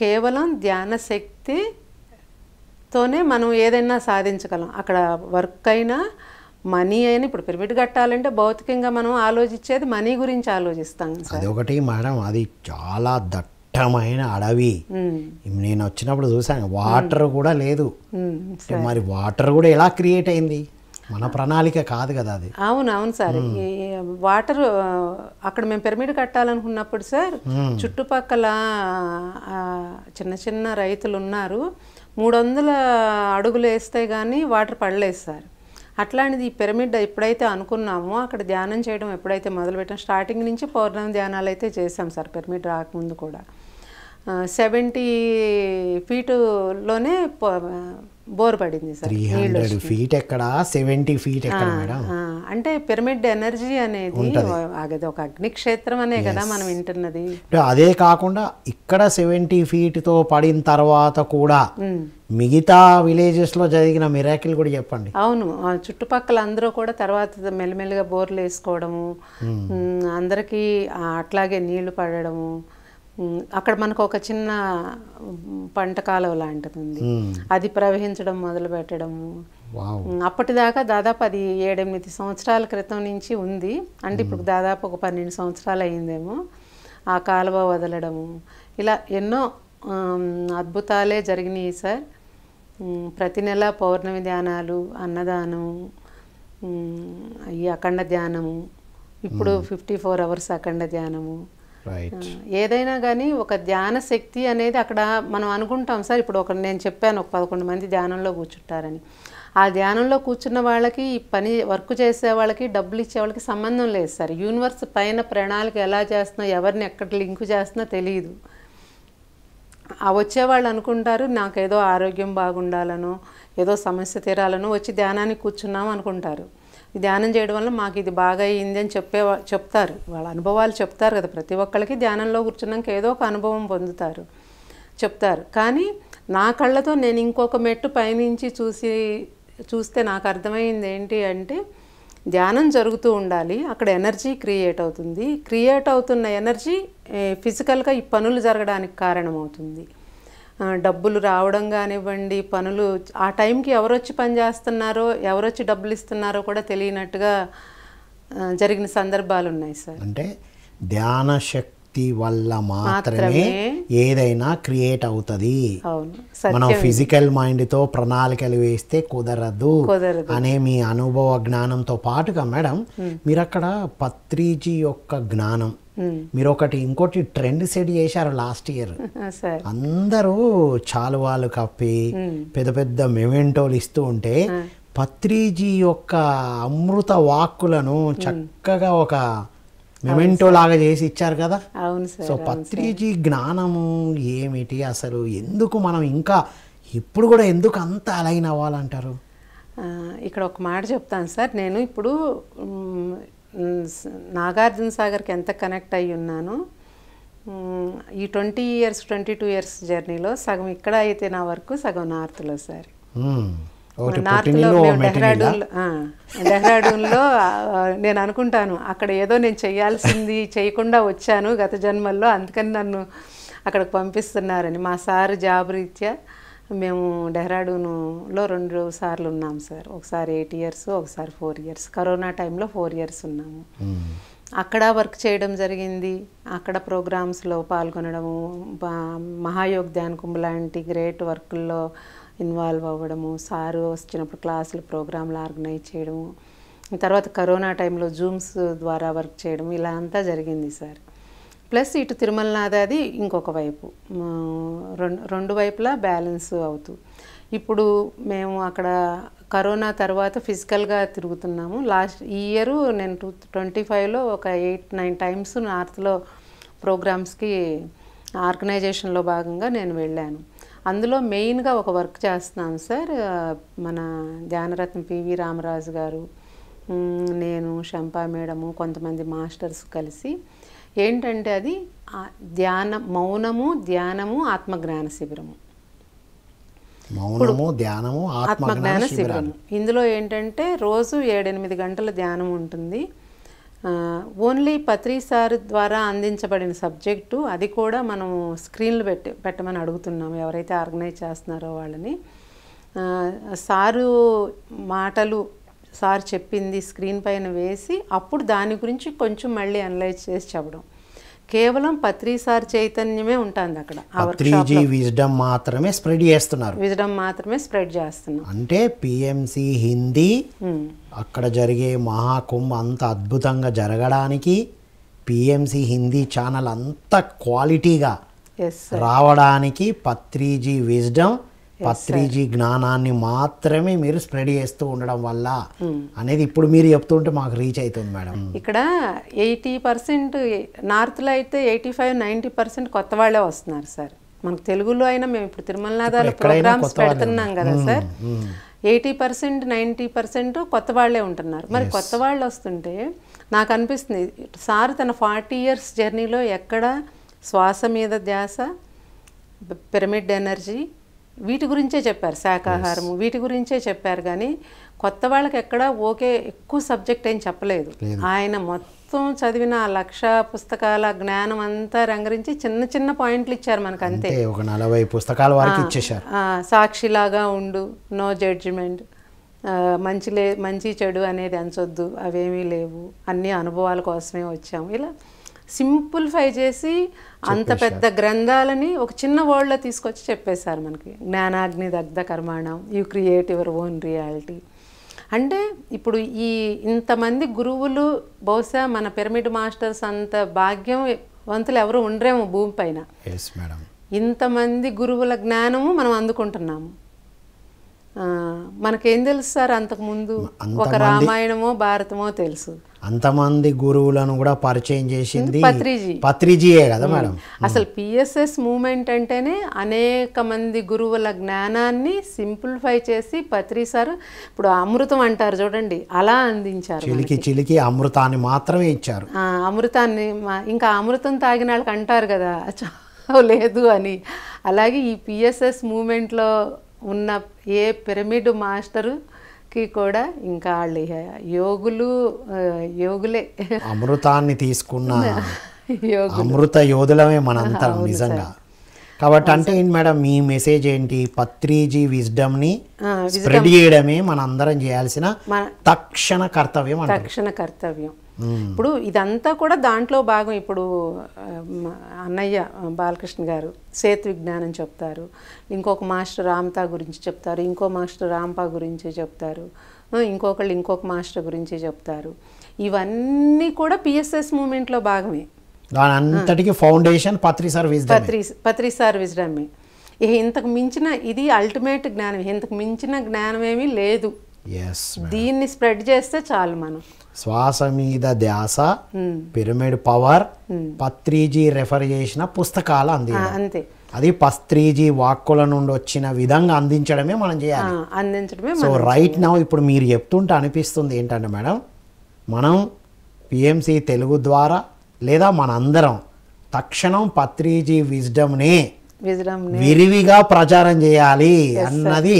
కేవలం ధ్యాన శక్తితోనే మనం ఏదైనా సాధించగలం. అక్కడ వర్క్ అయినా, మనీ అయినా, ఇప్పుడు పిరమిడ్ కట్టాలంటే భౌతికంగా మనం ఆలోచించేది మనీ గురించి ఆలోచిస్తాం సార్. అది ఒకటి మేడం, అది చాలా దట్టమైన అడవి. నేను వచ్చినప్పుడు చూసాను వాటర్ కూడా లేదు. మరి వాటర్ కూడా ఎలా క్రియేట్ అయింది? మన ప్రణాళిక కాదు కదా అది. అవును అవును సార్. ఈ వాటర్ అక్కడ మేము పిరమిడ్ కట్టాలనుకున్నప్పుడు సార్, చుట్టుపక్కల చిన్న చిన్న రైతులు ఉన్నారు, 300 అడుగులు వేస్తే కానీ వాటర్ పడలేదు సార్. అట్లాంటిది ఈ పిరమిడ్ ఎప్పుడైతే అనుకున్నామో, అక్కడ ధ్యానం చేయడం ఎప్పుడైతే మొదలుపెట్టాం, స్టార్టింగ్ నుంచి పౌర్ణమి ధ్యానాలు అయితే చేసాం సార్. పిరమిడ్ రాకముందు కూడా 70 feetలోనే బోర్ పడింది సార్. 300 feet ఎక్కడ, 70 feet ఎక్కడ మేడం? అంటే పిరమిడ్ ఎనర్జీ అనేది అది ఒక అగ్నిక్షేత్రం అనే కదా మనం వింటున్నది. అదే కాకుండా ఇక్కడ 70 feetతో పడిన తర్వాత కూడా మిగతా విలేజెస్లో జరిగిన మిరాకిల్ కూడా చెప్పండి. అవును, చుట్టుపక్కల అందరూ కూడా తర్వాత మెల్లమెల్లగా బోర్లు వేసుకోవడము, అందరికీ అట్లాగే నీళ్లు పడడము. అక్కడ మనకు ఒక చిన్న పంట కాలువ లాంటిది ఉంది, అది ప్రవహించడం మొదలు పెట్టడము. అప్పటిదాకా దాదాపు అది 7-8 సంవత్సరాల క్రితం నుంచి ఉంది. అంటే ఇప్పుడు దాదాపు ఒక 12 సంవత్సరాలు అయిందేమో ఆ కాలువ వదలడము. ఇలా ఎన్నో అద్భుతాలే జరిగినాయి సార్. ప్రతి నెల పౌర్ణమి ధ్యానాలు, అన్నదానము, ఈ అఖండ ధ్యానము, ఇప్పుడు 54 hours అఖండ ధ్యానము. ఏదైనా కానీ ఒక ధ్యాన శక్తి అనేది అక్కడ మనం అనుకుంటాం సార్. ఇప్పుడు నేను చెప్పాను ఒక 11 మంది ధ్యానంలో కూర్చుంటారని. ఆ ధ్యానంలో కూర్చున్న వాళ్ళకి, ఈ పని వర్క్ చేసే వాళ్ళకి, డబ్బులు ఇచ్చే వాళ్ళకి సంబంధం లేదు సార్. యూనివర్స్ పైన ప్రణాళిక ఎలా చేస్తున్నా, ఎవరిని ఎక్కడ లింకు చేస్తున్నా తెలియదు. ఆ వచ్చేవాళ్ళు అనుకుంటారు నాకేదో ఆరోగ్యం బాగుండాలనో, ఏదో సమస్య తీరాలనో వచ్చి ధ్యానానికి కూర్చున్నాం అనుకుంటారు. ఈ ధ్యానం చేయడం వల్ల మాకు ఇది బాగా అయింది అని చెప్తారు. వాళ్ళ అనుభవాలు చెప్తారు కదా. ప్రతి ఒక్కరికి ధ్యానంలో కూర్చున్నాక ఏదో ఒక అనుభవం పొందుతారు, చెప్తారు. కానీ నా కళ్ళతో నేను ఇంకొక మెట్టు పైనుంచి చూస్తే నాకు అర్థమైంది ఏంటి అంటే, ధ్యానం జరుగుతూ ఉండాలి, అక్కడ ఎనర్జీ క్రియేట్ అవుతుంది. క్రియేట్ అవుతున్న ఎనర్జీ ఫిజికల్గా ఈ పనులు జరగడానికి కారణమవుతుంది. డబ్బులు రావడం కానివ్వండి, పనులు ఆ టైంకి ఎవరొచ్చి పని చేస్తున్నారో, ఎవరొచ్చి డబ్బులు ఇస్తున్నారో కూడా తెలియనట్టుగా జరిగిన సందర్భాలు ఉన్నాయి సార్. అంటే ధ్యాన శక్తి వల్ల మాత్రమే ఏదైనా క్రియేట్ అవుతుంది. మనం ఫిజికల్ మైండ్తో ప్రణాళికలు వేస్తే కుదరదు అనే మీ అనుభవ జ్ఞానంతో పాటుగా మేడం, మీరు అక్కడ పత్రిజీ యొక్క జ్ఞానం, మీరు ఇంకోటి ట్రెండ్ సెట్ చేశారు లాస్ట్ ఇయర్. అందరూ చాలువాలు కప్పి పెద్ద పెద్ద మెమెంటోలు ఇస్తూ ఉంటే, పత్రిజీ యొక్క అమృత వాక్కులను చక్కగా ఒక మెమెంటో లాగా చేసి ఇచ్చారు కదా. సో పత్రిజీ జ్ఞానము ఏమిటి అసలు, ఎందుకు మనం ఇంకా ఇప్పుడు కూడా ఎందుకు అంత అలైన్ అవ్వాలంటారు? ఇక్కడ ఒక మాట చెప్తాను సార్. నేను ఇప్పుడు నాగార్జున సాగర్కి ఎంత కనెక్ట్ అయ్యి ఉన్నానో, ఈ 20 years 22 years జర్నీలో సగం ఇక్కడ అయితే నా వరకు, సగం నార్త్లో సార్. నార్త్లో మేము డెహ్రాడూన్లో నేను అనుకుంటాను అక్కడ ఏదో నేను చేయాల్సింది చేయకుండా వచ్చాను గత జన్మల్లో, అందుకని నన్ను అక్కడికి పంపిస్తున్నారని. మా సార్ జాబ్ రీత్యా మేము డెహ్రాడూన్లో 2 సార్లు ఉన్నాం సార్. ఒకసారి 8 years, ఒకసారి 4 years. కరోనా టైంలో 4 years ఉన్నాము. అక్కడ వర్క్ చేయడం జరిగింది. అక్కడ ప్రోగ్రామ్స్లో పాల్గొనడము, మహాయోగ్ ధ్యాన్ కుంభ్ లాంటి గ్రేట్ వర్కుల్లో ఇన్వాల్వ్ అవ్వడము, సారు వచ్చినప్పుడు క్లాసులు, ప్రోగ్రాంలు ఆర్గనైజ్ చేయడము, తర్వాత కరోనా టైంలో జూమ్స్ ద్వారా వర్క్ చేయడం, ఇలా అంతా జరిగింది సార్. ప్లస్ ఇటు తిరుమలనాథాది ఇంకొక వైపు, రెండు వైపులా బ్యాలెన్స్ అవుతూ ఇప్పుడు మేము అక్కడ కరోనా తర్వాత ఫిజికల్గా తిరుగుతున్నాము. లాస్ట్ ఈ ఇయర్ నేను 2025లో ఒక 8-9 టైమ్స్ నార్త్లో ప్రోగ్రామ్స్కి ఆర్గనైజేషన్లో భాగంగా నేను వెళ్ళాను. అందులో మెయిన్గా ఒక వర్క్ చేస్తున్నాను సార్. మన ధ్యానరత్న పివి రామరాజు గారు, నేను, శంపా మేడము, కొంతమంది మాస్టర్స్ కలిసి ఏంటంటే అది మౌనము, ధ్యానము, ఆత్మజ్ఞాన శిబిరము. మౌనము, ధ్యానము, ఆత్మజ్ఞాన శిబిరము. ఇందులో ఏంటంటే రోజు 7-8 గంటల ధ్యానం ఉంటుంది. ఓన్లీ పత్రి సార్ ద్వారా అందించబడిన సబ్జెక్టు, అది కూడా మనం స్క్రీన్లు పెట్టమని అడుగుతున్నాము ఎవరైతే ఆర్గనైజ్ చేస్తున్నారో వాళ్ళని. సారు మాటలు, సార్ చెప్పింది స్క్రీన్ పైన వేసి అప్పుడు దాని గురించి కొంచెం మళ్ళీ అనలైజ్ చేసి చెప్పడం. కేవలం పత్రి సార్ చైతన్యమే ఉంటుంది అక్కడ. పత్రిజీ విజ్డమ్ మాత్రమే స్ప్రెడ్ చేస్తున్నారు. విజ్డమ్ మాత్రమే స్ప్రెడ్ చేస్తున్నాం. అంటే పిఎంసి హిందీ అక్కడ జరిగే మహాకుంభ అంత అద్భుతంగా జరగడానికి, పిఎంసి హిందీ ఛానల్ అంత క్వాలిటీగా రావడానికి పత్రిజీ విజ్డమ్, పత్రిజీ జ్ఞానాన్ని మాత్రమే మీరు స్ప్రెడ్ చేస్తూ ఉండడం వల్ల అనేది ఇప్పుడు మీరు చెప్తుంటే మాకు రీచ్ అవుతుంది మేడం. ఇక్కడ 80% నార్త్లో అయితే 85-90% కొత్త వాళ్ళే వస్తున్నారు సార్. మనకు తెలుగులో అయినా మేము ఇప్పుడు తిరుమలనాథాల ప్రోగ్రామ్స్ పెడుతున్నాం కదా సార్, 80%-90% కొత్త వాళ్ళే ఉంటున్నారు. మరి కొత్త వాళ్ళు వస్తుంటే నాకు అనిపిస్తుంది సార్ తన 40 years జర్నీలో ఎక్కడ శ్వాస మీద ధ్యాస, పిరమిడ్ ఎనర్జీ వీటి గురించే చెప్పారు, శాకాహారము వీటి గురించే చెప్పారు. కానీ కొత్త వాళ్ళకి ఎక్కడ ఎక్కువ సబ్జెక్ట్ ఏం చెప్పలేదు. ఆయన మొత్తం చదివిన 1,00,000 పుస్తకాల జ్ఞానం అంతా రంగరించి చిన్న చిన్న పాయింట్లు ఇచ్చారు మనకు, అంతే. ఒక 40 పుస్తకాల వరకు ఇచ్చేశారు. సాక్షిలాగా ఉండు, నో జడ్జిమెంట్, మంచి చెడు అనేది అంచొద్దు, అవేమీ లేవు, అన్ని అనుభవాల కోసమే వచ్చాము, ఇలా సింప్లిఫై చేసి అంత పెద్ద గ్రంథాలని ఒక చిన్న వర్డ్లో తీసుకొచ్చి చెప్పేశారు మనకి. జ్ఞానాగ్ని దగ్ధ కర్మాణం, you create your own reality. అంటే ఇప్పుడు ఇంతమంది గురువులు బహుశా మన పిరమిడ్ మాస్టర్స్ అంత భాగ్యవంతులు ఎవరు ఉండరేమో భూమి పైన. ఇంతమంది గురువుల జ్ఞానము మనం అందుకుంటున్నాము. మనకేం తెలుసు సార్ అంతకుముందు? ఒక రామాయణమో భారతమో తెలుసు. అంతమంది గురువులను కూడా పరిచయం చేసింది పత్రిజీయే కదా మేడం. అసలు పిఎస్ఎస్ మూమెంట్ అంటేనే అనేక మంది గురువుల జ్ఞానాన్ని సింప్లిఫై చేసి పత్రి సార్ ఇప్పుడు అమృతం అంటారు చూడండి, అలా అందించారు. చిలికి అమృతాన్ని మాత్రమే ఇచ్చారు. అమృతాన్ని ఇంకా అమృతం తాగిన వాళ్ళకి అంటారు కదా లేదు అని. అలాగే ఈ పిఎస్ఎస్ మూమెంట్లో ఉన్న ఏ పిరమిడ్ మాస్టరుకి కూడా ఇంకా వాళ్ళు యోగులే, అమృతాన్ని తీసుకున్న అమృత యోధులమే మనంతా నిజంగా. కాబట్టి అంటే ఏంటి మేడం మీ మెసేజ్ ఏంటి? పత్రిజీ విజ్డమ్ని స్ప్రెడ్ చేయడమే మనందరం చేయాల్సిన తక్షణ కర్తవ్యం. ఇప్పుడు ఇదంతా కూడా దాంట్లో భాగం. ఇప్పుడు అన్నయ్య బాలకృష్ణ గారు సేతు విజ్ఞానం చెప్తారు, ఇంకొక మాస్టర్ రామ్తా గురించి చెప్తారు, ఇంకో మాస్టర్ రాంపా గురించి చెప్తారు, ఇంకొక మాస్టర్ గురించి చెప్తారు. ఇవన్నీ కూడా పిఎస్ఎస్ మూమెంట్లో భాగమే. అంతటికి ఫౌండేషన్ పత్రి సార్ విజ్డమే. ఇంతకు మించిన ఇది అల్టిమేట్ జ్ఞానం, ఇంతకు మించిన జ్ఞానం ఏమీ లేదు. దీన్ని స్ప్రెడ్ చేస్తే చాలు. మనం శ్వాస మీద ధ్యాస, పిరమిడ్ పవర్, పత్రిజీ రెఫర్ చేసిన పుస్తకాలు అంతే. అది పత్రిజీ వాక్కుల నుండి వచ్చిన విధంగా అందించడమే మనం చేయాలి. సో రైట్ నౌ ఇప్పుడు మీరు చెప్తుంటే అనిపిస్తుంది ఏంటంటే మేడం, మనం పిఎంసి తెలుగు ద్వారా లేదా మనందరం తక్షణం పత్రిజీ విజ్డమ్నే విరివిగా ప్రచారం చేయాలి అన్నది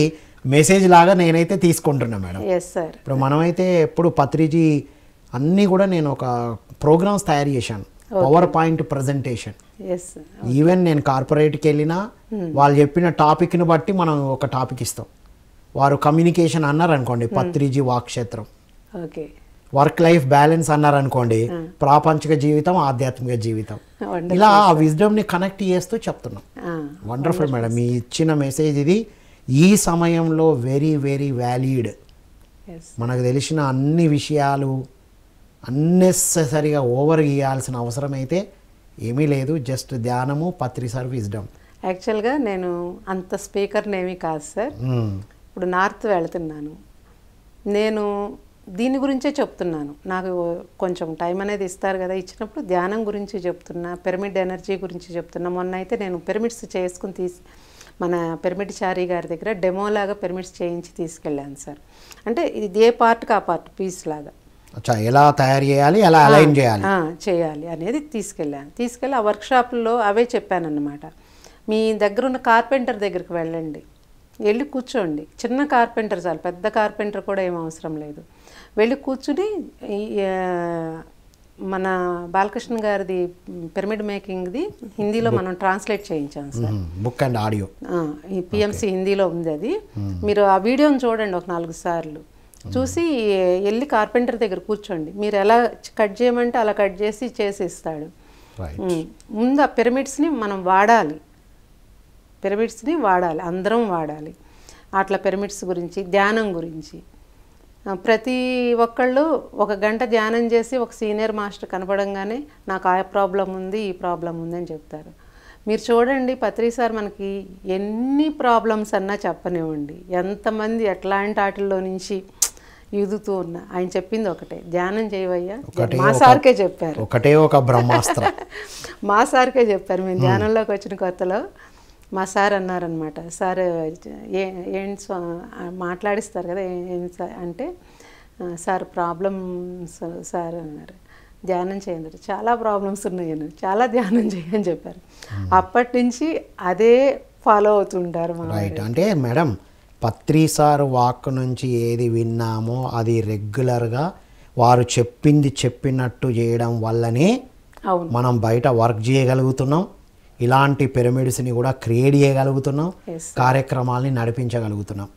మెసేజ్ లాగా నేనైతే తీసుకుంటున్నా మేడం. ఇప్పుడు మనమైతే ఎప్పుడు పత్రిజీ అన్నీ కూడా నేను ఒక ప్రోగ్రామ్స్ తయారు చేశాను, పవర్ పాయింట్ ప్రజెంటేషన్. ఈవెన్ నేను కార్పొరేట్కి వెళ్ళినా వాళ్ళు చెప్పిన టాపిక్ని బట్టి మనం ఒక టాపిక్ ఇస్తాం. వారు కమ్యూనికేషన్ అన్నారు అనుకోండి, పత్రిజీ వాక్క్షేత్రం. వర్క్ లైఫ్ బ్యాలెన్స్ అన్నారు అనుకోండి, ప్రాపంచిక జీవితం, ఆధ్యాత్మిక జీవితం. ఇలా ఆ విజ్డమ్ని కనెక్ట్ చేస్తూ చెప్తున్నాం. వండర్ఫుల్ మేడం, మీ ఇచ్చిన మెసేజ్ ఇది ఈ సమయంలో వెరీ వెరీ వ్యాలిడ్. మనకు తెలిసిన అన్ని విషయాలు అన్నెసెసరీగా ఓవర్ గీయాల్సిన అవసరం అయితే ఏమీ లేదు. జస్ట్ ధ్యానము, పత్రి సార్ విజ్డమ్. యాక్చువల్గా నేను అంత స్పీకర్ని ఏమీ కాదు సార్. ఇప్పుడు నార్త్ వెళ్తున్నాను, నేను దీని గురించే చెప్తున్నాను. నాకు కొంచెం టైం అనేది ఇస్తారు కదా, ఇచ్చినప్పుడు ధ్యానం గురించి చెప్తున్నా, పిరమిడ్ ఎనర్జీ గురించి చెప్తున్నా. మొన్న అయితే నేను పిరమిడ్స్ చేసుకుని మన పిరమిడ్ చారి గారి దగ్గర డెమోలాగా పిరమిడ్స్ చేయించి తీసుకెళ్ళాను సార్. అంటే ఇది ఏ పార్ట్కి ఆ పార్ట్ పీస్ లాగా ఎలా తయారు చేయాలి, ఎలా అలైన్ చేయాలి అనేది తీసుకెళ్ళి ఆ వర్క్షాప్లో అవే చెప్పానన్నమాట. మీ దగ్గర ఉన్న కార్పెంటర్ దగ్గరికి వెళ్ళి కూర్చోండి. చిన్న కార్పెంటర్ చాలు, పెద్ద కార్పెంటర్ కూడా ఏం అవసరం లేదు. వెళ్ళి కూర్చుని మన బాలకృష్ణ గారిది పిరమిడ్ మేకింగ్ది హిందీలో మనం ట్రాన్స్లేట్ చేయించాం సార్, బుక్ అండ్ ఆడియో. ఈ పిఎంసి హిందీలో ఉంది అది. మీరు ఆ వీడియోని చూడండి ఒక 4 సార్లు చూసి వెళ్ళి కార్పెంటర్ దగ్గర కూర్చోండి. మీరు ఎలా కట్ చేయమంటే అలా కట్ చేసి ఇస్తాడు. ముందు ఆ పిరమిడ్స్ని మనం వాడాలి, అందరం వాడాలి. అట్లా పిరమిడ్స్ గురించి, ధ్యానం గురించి ప్రతి ఒక్కళ్ళు 1 గంట ధ్యానం చేసి ఒక సీనియర్ మాస్టర్ కనపడంగానే నాకు ఆ ప్రాబ్లం ఉంది, ఈ ప్రాబ్లం ఉంది అని చెప్తారు. మీరు చూడండి పత్రి సార్ మనకి ఎన్ని ప్రాబ్లమ్స్ అన్నా చెప్పనివ్వండి, ఎంతమంది ఎట్లాంటి వాటిల్లో నుంచి ఎదుగుతూ ఉన్నా ఆయన చెప్పింది ఒకటే, ధ్యానం చేయవయ్యా. మా సార్కే చెప్పారు, ఒకటే ఒక బ్రహ్మాస్త్రం. మా సార్కే చెప్పారు. మేము ధ్యానంలోకి వచ్చిన కొత్తలో మా సార్ అన్నారనమాట, సార్ ఏంటి మాట్లాడిస్తారు కదా అంటే, సార్ ప్రాబ్లమ్స్ సార్ అన్నారు, ధ్యానం చేయండి, చాలా ప్రాబ్లమ్స్ ఉన్నాయని, చాలా ధ్యానం చేయని చెప్పారు. అప్పటి నుంచి అదే ఫాలో అవుతుంటారు. రైట్. అంటే మేడం పత్రి సార్ వాక్ నుంచి ఏది విన్నామో అది రెగ్యులర్గా వారు చెప్పినట్టు చేయడం వల్లనే మనం బయట వర్క్ చేయగలుగుతున్నాం, ఇలాంటి పిరమిడ్స్ని కూడా క్రియేట్ చేయగలుగుతున్నాం, కార్యక్రమాలని నడిపించగలుగుతున్నాం.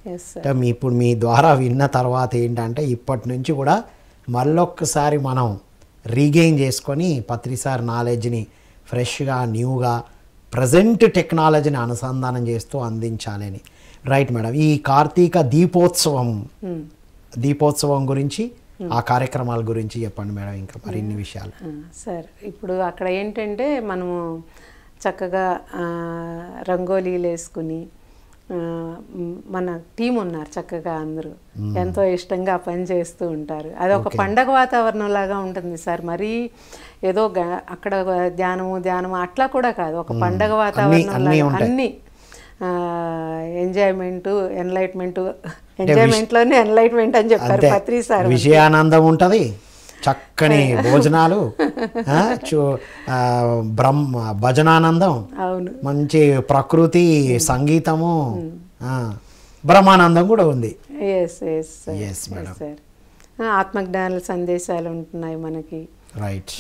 ఇప్పుడు మీ ద్వారా విన్న తర్వాత ఏంటంటే ఇప్పటి నుంచి కూడా మళ్ళొక్కసారి మనం రీగెయిన్ చేసుకొని పత్రి సార్ నాలెడ్జ్ని ఫ్రెష్గా న్యూగా ప్రజెంట్ టెక్నాలజీని అనుసంధానం చేస్తూ అందించాలని. Right madam. ఈ కార్తీక దీపోత్సవం గురించి, ఆ కార్యక్రమాల గురించి చెప్పండి మేడం, ఇంకా మరిన్ని విషయాలు. సార్ ఇప్పుడు అక్కడ ఏంటంటే మనము చక్కగా రంగోలీలు వేసుకుని మన టీం ఉన్నారు చక్కగా, అందరూ ఎంతో ఇష్టంగా పని చేస్తూ ఉంటారు. అది ఒక పండగ వాతావరణం లాగా ఉంటుంది సార్. మరీ ఏదో అక్కడ ధ్యానము అట్లా కూడా కాదు, ఒక పండగ వాతావరణం లాగా అన్నీ ఎంజాయ్మెంట్లోనే ఎన్లైట్మెంట్ అని చెప్పారు పత్రి సార్. విజయానందం ఉంటుంది, చక్కని భోజనాలు, భజనానందం, మంచి ప్రకృతి సంగీతము, బ్రహ్మానందం కూడా ఉంది. ఆత్మజ్ఞాన సందేశాలు ఉంటున్నాయి మనకి. రైట్.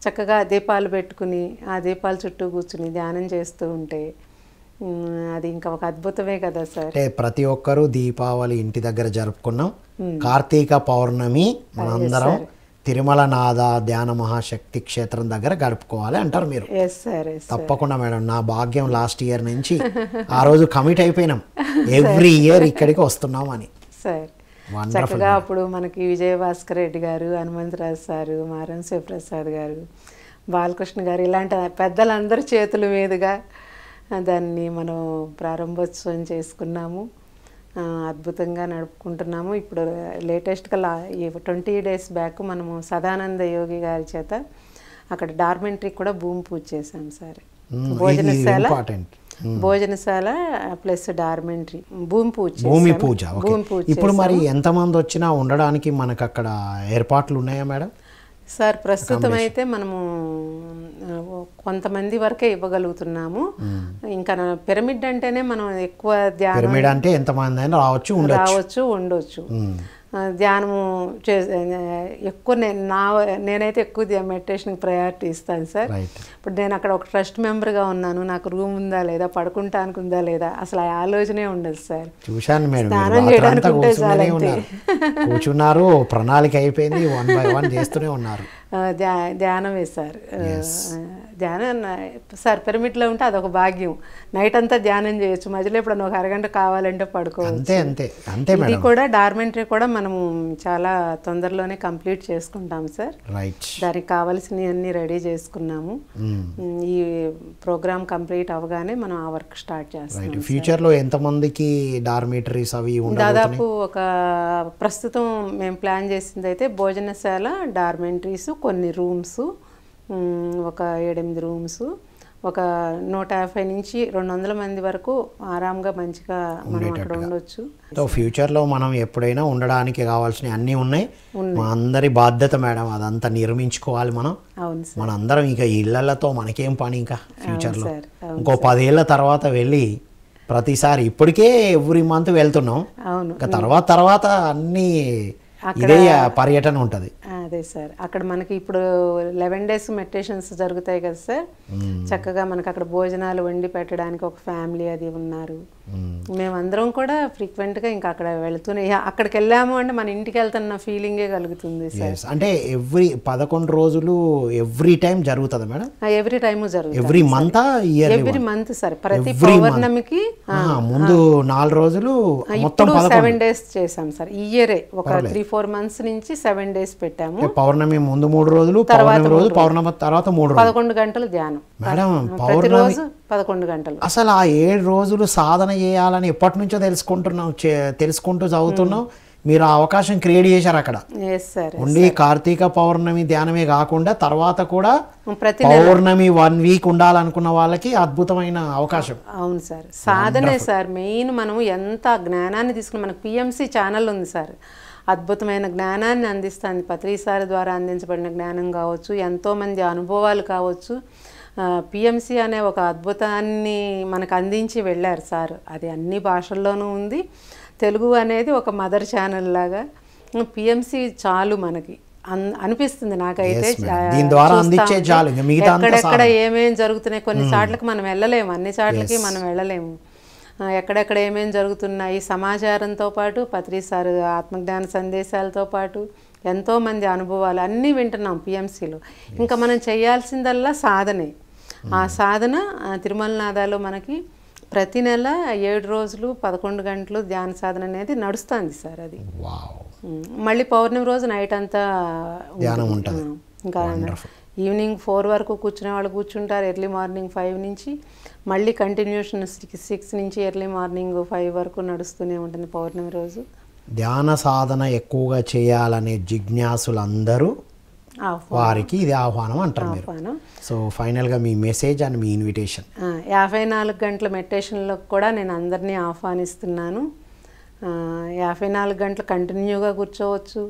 చక్కగా దీపాలు పెట్టుకుని ఆ దీపాల చుట్టూ కూర్చుని ధ్యానం చేస్తూ ఉంటే అది ఇంకా ఒక అద్భుతమే కదా సార్. అంటే ప్రతి ఒక్కరూ దీపావళి ఇంటి దగ్గర జరుపుకున్నాం, కార్తీక పౌర్ణమి మనందరం తిరుమల నాద ధ్యాన మహాశక్తి క్షేత్రం దగ్గర గడుపుకోవాలి అంటారు మీరు. తప్పకుండా మేడం, నా భాగ్యం. లాస్ట్ ఇయర్ నుంచి ఆ రోజు కమిట్ అయిపోయినాం, ఎవ్రీ ఇయర్ ఇక్కడికి వస్తున్నాం అని. సార్ చక్కగా అప్పుడు మనకి విజయభాస్కర్ రెడ్డి గారు, హనుమంతరాజు సారు, మారం శివప్రసాద్ గారు, బాలకృష్ణ గారు, ఇలాంటి పెద్దలందరి చేతుల మీదుగా దాన్ని మనం ప్రారంభోత్సవం చేసుకున్నాము, అద్భుతంగా నడుపుకుంటున్నాము. ఇప్పుడు లేటెస్ట్గా ఈ 20 days బ్యాక్ మనము సదానంద యోగి గారి చేత అక్కడ డార్మెంటరీ కూడా భూమి పూజ చేశాం సార్. భోజనశాల ప్లస్ డార్మెంటరీ భూమి పూజ. ఇప్పుడు మరి ఎంతమంది వచ్చినా ఉండడానికి మనకు అక్కడ ఏర్పాట్లు ఉన్నాయా మేడం? సార్ ప్రస్తుతం అయితే మనము కొంతమంది వరకే ఇవ్వగలుగుతున్నాము. ఇంకా పిరమిడ్ అంటేనే మనం ఎక్కువ పిరమిడ్ అంటే ఎంతమంది అయినా రావచ్చు ఉండొచ్చు. ధ్యానము ఎక్కువ నేనైతే ఎక్కువ మెడిటేషన్కి ప్రయారిటీ ఇస్తాను సార్. ఇప్పుడు నేను అక్కడ ఒక ట్రస్ట్ మెంబర్గా ఉన్నాను, నాకు రూమ్ ఉందా లేదా, పడుకుంటానికి ఉందా లేదా, అసలు ఆ ఆలోచనే ఉండదు సార్. చూశాను మేడం, స్నానం చేయడానికి ఉంటే చాలు, కూర్చున్నారు, ప్రణాళిక అయిపోయింది, 1 by 1 చేస్తూనే ఉన్నారు. ధ్యానమే సార్. ధ్యానం సార్ పిరమిడ్లో ఉంటే అదొక భాగ్యం. నైట్ అంతా ధ్యానం చేయొచ్చు, మధ్యలో ఎప్పుడన్నా ఒక అరగంట కావాలంటే పడుకోవచ్చు. అంతే అంతే అంతే ఇది కూడా డార్మెంటరీ కూడా మనము చాలా తొందరలోనే కంప్లీట్ చేసుకుంటాం సార్. రైట్. దానికి కావాల్సినవన్నీ రెడీ చేసుకున్నాము. ఈ ప్రోగ్రామ్ కంప్లీట్ అవగానే మనం ఆ వర్క్ స్టార్ట్ చేస్తాం. ఫ్యూచర్లో ఎంతమందికి డార్మిటరీస్ అవి దాదాపు ఒక ప్రస్తుతం మేము ప్లాన్ చేసింది అయితే భోజనశాల, డార్మెంటరీస్, కొన్ని రూమ్స్, ఒక 7-8 రూమ్స్, ఒక 150 నుంచి 200 మంది వరకు ఆరాంగా మంచిగా మనం అక్కడ ఉండొచ్చు. సో ఫ్యూచర్లో మనం ఎప్పుడైనా ఉండడానికి కావాల్సిన అన్నీ ఉన్నాయి. మా అందరి బాధ్యత మేడం అదంతా నిర్మించుకోవాలి మనం. అవును సార్. మనందరం ఇంకా ఇళ్లతో మనకేం పని ఇంకా ఫ్యూచర్లో. ఇంకో 10 ఏళ్ళ తర్వాత వెళ్ళి ప్రతిసారి ఇప్పటికే ఎవ్రీ మంత్ వెళ్తున్నాం. అవును. ఇంకా తర్వాత అన్నీ ఇదే పర్యటన ఉంటుంది. అదే సార్, అక్కడ మనకి ఇప్పుడు 11 days మెడిటేషన్స్ జరుగుతాయి కదా సార్. చక్కగా మనకి అక్కడ భోజనాలు వండి పెట్టడానికి ఒక ఫ్యామిలీ అది ఉన్నారు. మేమందరం కూడా ఫ్రీక్వెంట్గా ఇంకా అక్కడ వెళుతూనే, అక్కడికి వెళ్ళాము అంటే మన ఇంటికి వెళ్తున్న ఫీలింగే కలుగుతుంది సార్. అంటే 11 రోజులు ఎవ్రీ టైం జరుగుతుంది మేడం? ఎవ్రీ టైము జరుగుతుంది. Every month every month sir. ప్రతి పౌర్ణమికి ముందు 4 రోజులు మొత్తం 7 days చేసాం సార్. ఈ ఇయరే ఒక 3-4 months నుంచి 7 days పెట్టాము. పౌర్ణమి ముందు 3 రోజులు, పౌర్ణమి రోజు, పౌర్ణమి తర్వాత 3 రోజులు, 11 గంటలు ధ్యానం మేడం. ప్రతిరోజు 11 గంటలు. అసలు ఆ 7 రోజులు సాధన చేయాలని ఎప్పటి నుంచో తెలుసుకుంటూ చదువుతున్నాం. మీరు ఆ అవకాశం క్రియేట్ చేశారు అక్కడ. ఓన్లీ కార్తీక పౌర్ణమి ధ్యానమే కాకుండా తర్వాత కూడా పౌర్ణమి 1 week ఉండాలనుకున్న వాళ్ళకి అద్భుతమైన అవకాశం. అవును సార్, సాధనే సార్ మెయిన్. మనం ఎంత జ్ఞానాన్ని తీసుకుని, మనకు పిఎంసి ఛానల్ ఉంది సార్, అద్భుతమైన జ్ఞానాన్ని అందిస్తుంది. పత్రి సార్ ద్వారా అందించబడిన జ్ఞానం కావచ్చు, ఎంతోమంది అనుభవాలు కావచ్చు. పిఎంసి అనే ఒక అద్భుతాన్ని మనకు అందించి వెళ్ళారు సార్. అది అన్ని భాషల్లోనూ ఉంది. తెలుగు అనేది ఒక మదర్ ఛానల్ లాగా పిఎంసి చాలు మనకి అనిపిస్తుంది నాకైతే. ఎక్కడెక్కడ ఏమేమి జరుగుతున్నాయి, కొన్ని చాట్లకి మనం వెళ్ళలేము, అన్ని చాట్లకి మనం వెళ్ళలేము. ఎక్కడెక్కడ ఏమేమి జరుగుతున్నాయి సమాచారంతో పాటు పత్రి సార్ ఆత్మజ్ఞాన సందేశాలతో పాటు ఎంతోమంది అనుభవాలు అన్నీ వింటున్నాం పిఎంసిలో. ఇంకా మనం చేయాల్సిందల్లా సాధనే. ఆ సాధన తిరుమలనాథాలో మనకి ప్రతి నెల 7 రోజులు 11 గంటలు ధ్యాన సాధన అనేది నడుస్తుంది సార్. అది మళ్ళీ పౌర్ణమి రోజు నైట్ అంతా ఇంకా ఈవినింగ్ 4 వరకు కూర్చునే వాళ్ళు కూర్చుంటారు. ఎర్లీ మార్నింగ్ 5 నుంచి మళ్ళీ కంటిన్యూషన్ 6 నుంచి ఎర్లీ మార్నింగ్ 5 వరకు నడుస్తూనే ఉంటుంది పౌర్ణమి రోజు. ధ్యాన సాధన ఎక్కువగా చేయాలనే జిజ్ఞాసులందరూ వారికి ఇది ఆహ్వానం అంటారు మీరు. సో ఫైనల్గా మీ మెసేజ్ అండ్ మీ ఇన్విటేషన్. 54 గంటల మెడిటేషన్లో కూడా నేను అందరినీ ఆహ్వానిస్తున్నాను. 54 గంటలు కంటిన్యూగా కూర్చోవచ్చు.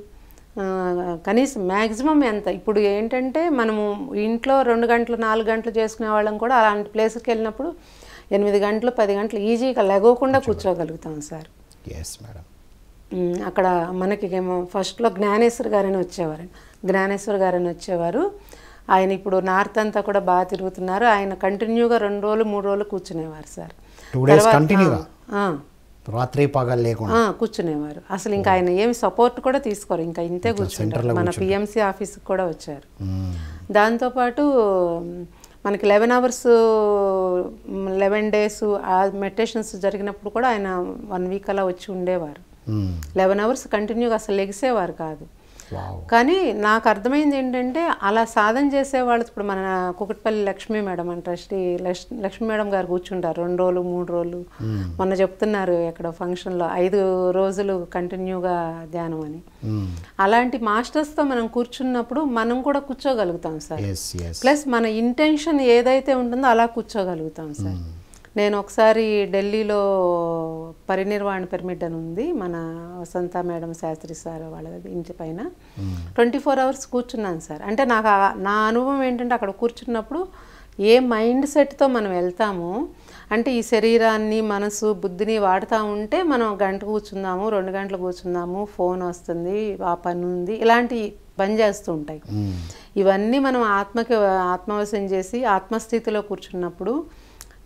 కనీసం మ్యాక్సిమం ఎంత, ఇప్పుడు ఏంటంటే మనము ఇంట్లో 2 గంటలు 4 గంటలు చేసుకునే వాళ్ళం కూడా అలాంటి ప్లేస్కి వెళ్ళినప్పుడు 8 గంటలు 10 గంటలు ఈజీగా లెగవకుండా కూర్చోగలుగుతాం సార్. Yes madam. అక్కడ మనకి ఫస్ట్లో జ్ఞానేశ్వర్ గారని వచ్చేవారు. ఆయన ఇప్పుడు నార్త్ అంతా కూడా బాగా తిరుగుతున్నారు. ఆయన కంటిన్యూగా 2 రోజులు 3 రోజులు కూర్చునేవారు సార్. రాత్రి పగలు లేకుండా కూర్చునేవారు. అసలు ఇంకా ఆయన ఏమి సపోర్ట్ కూడా తీసుకోరు, ఇంకా ఇంతే కూర్చుంటారు. మన పిఎంసి ఆఫీస్కి కూడా వచ్చారు. దాంతోపాటు మనకి 11 hours 11 days ఆ మెడిటేషన్స్ జరిగినప్పుడు కూడా ఆయన 1 week అలా వచ్చి ఉండేవారు. 11 hours కంటిన్యూగా అసలు లెగిసేవారు కాదు. కానీ నాకు అర్థమైంది ఏంటంటే అలా సాధన చేసేవాళ్ళు ఇప్పుడు మన కుకట్పల్లి లక్ష్మీ మేడం అంటారు, శ్రీ లక్ష్మీ మేడం గారు కూర్చుంటారు 2 రోజులు 3 రోజులు. మొన్న చెప్తున్నారు ఎక్కడ ఫంక్షన్లో 5 రోజులు కంటిన్యూగా ధ్యానం అని. అలాంటి మాస్టర్స్తో మనం కూర్చున్నప్పుడు మనం కూడా కూర్చోగలుగుతాం సార్. ప్లస్ మన ఇంటెన్షన్ ఏదైతే ఉంటుందో అలా కూర్చోగలుగుతాం సార్. నేను ఒకసారి ఢిల్లీలో పరినిర్వాణ పిరమిడ్ అని ఉంది, మన వసంత మేడం శాస్త్రి సార్ వాళ్ళ ఇంటి పైన 24 hours కూర్చున్నాను సార్. అంటే నాకు నా అనుభవం ఏంటంటే అక్కడ కూర్చున్నప్పుడు ఏ మైండ్ సెట్తో మనం వెళ్తామో, అంటే ఈ శరీరాన్ని మనసు బుద్ధిని వాడుతూ ఉంటే మనం 1 గంట కూర్చుందాము 2 గంటలు కూర్చుందాము, ఫోన్ వస్తుంది, ఆ పని ఉంది, ఇలాంటి పని చేస్తూ ఉంటాయి. ఇవన్నీ మనం ఆత్మవశం చేసి ఆత్మస్థితిలో కూర్చున్నప్పుడు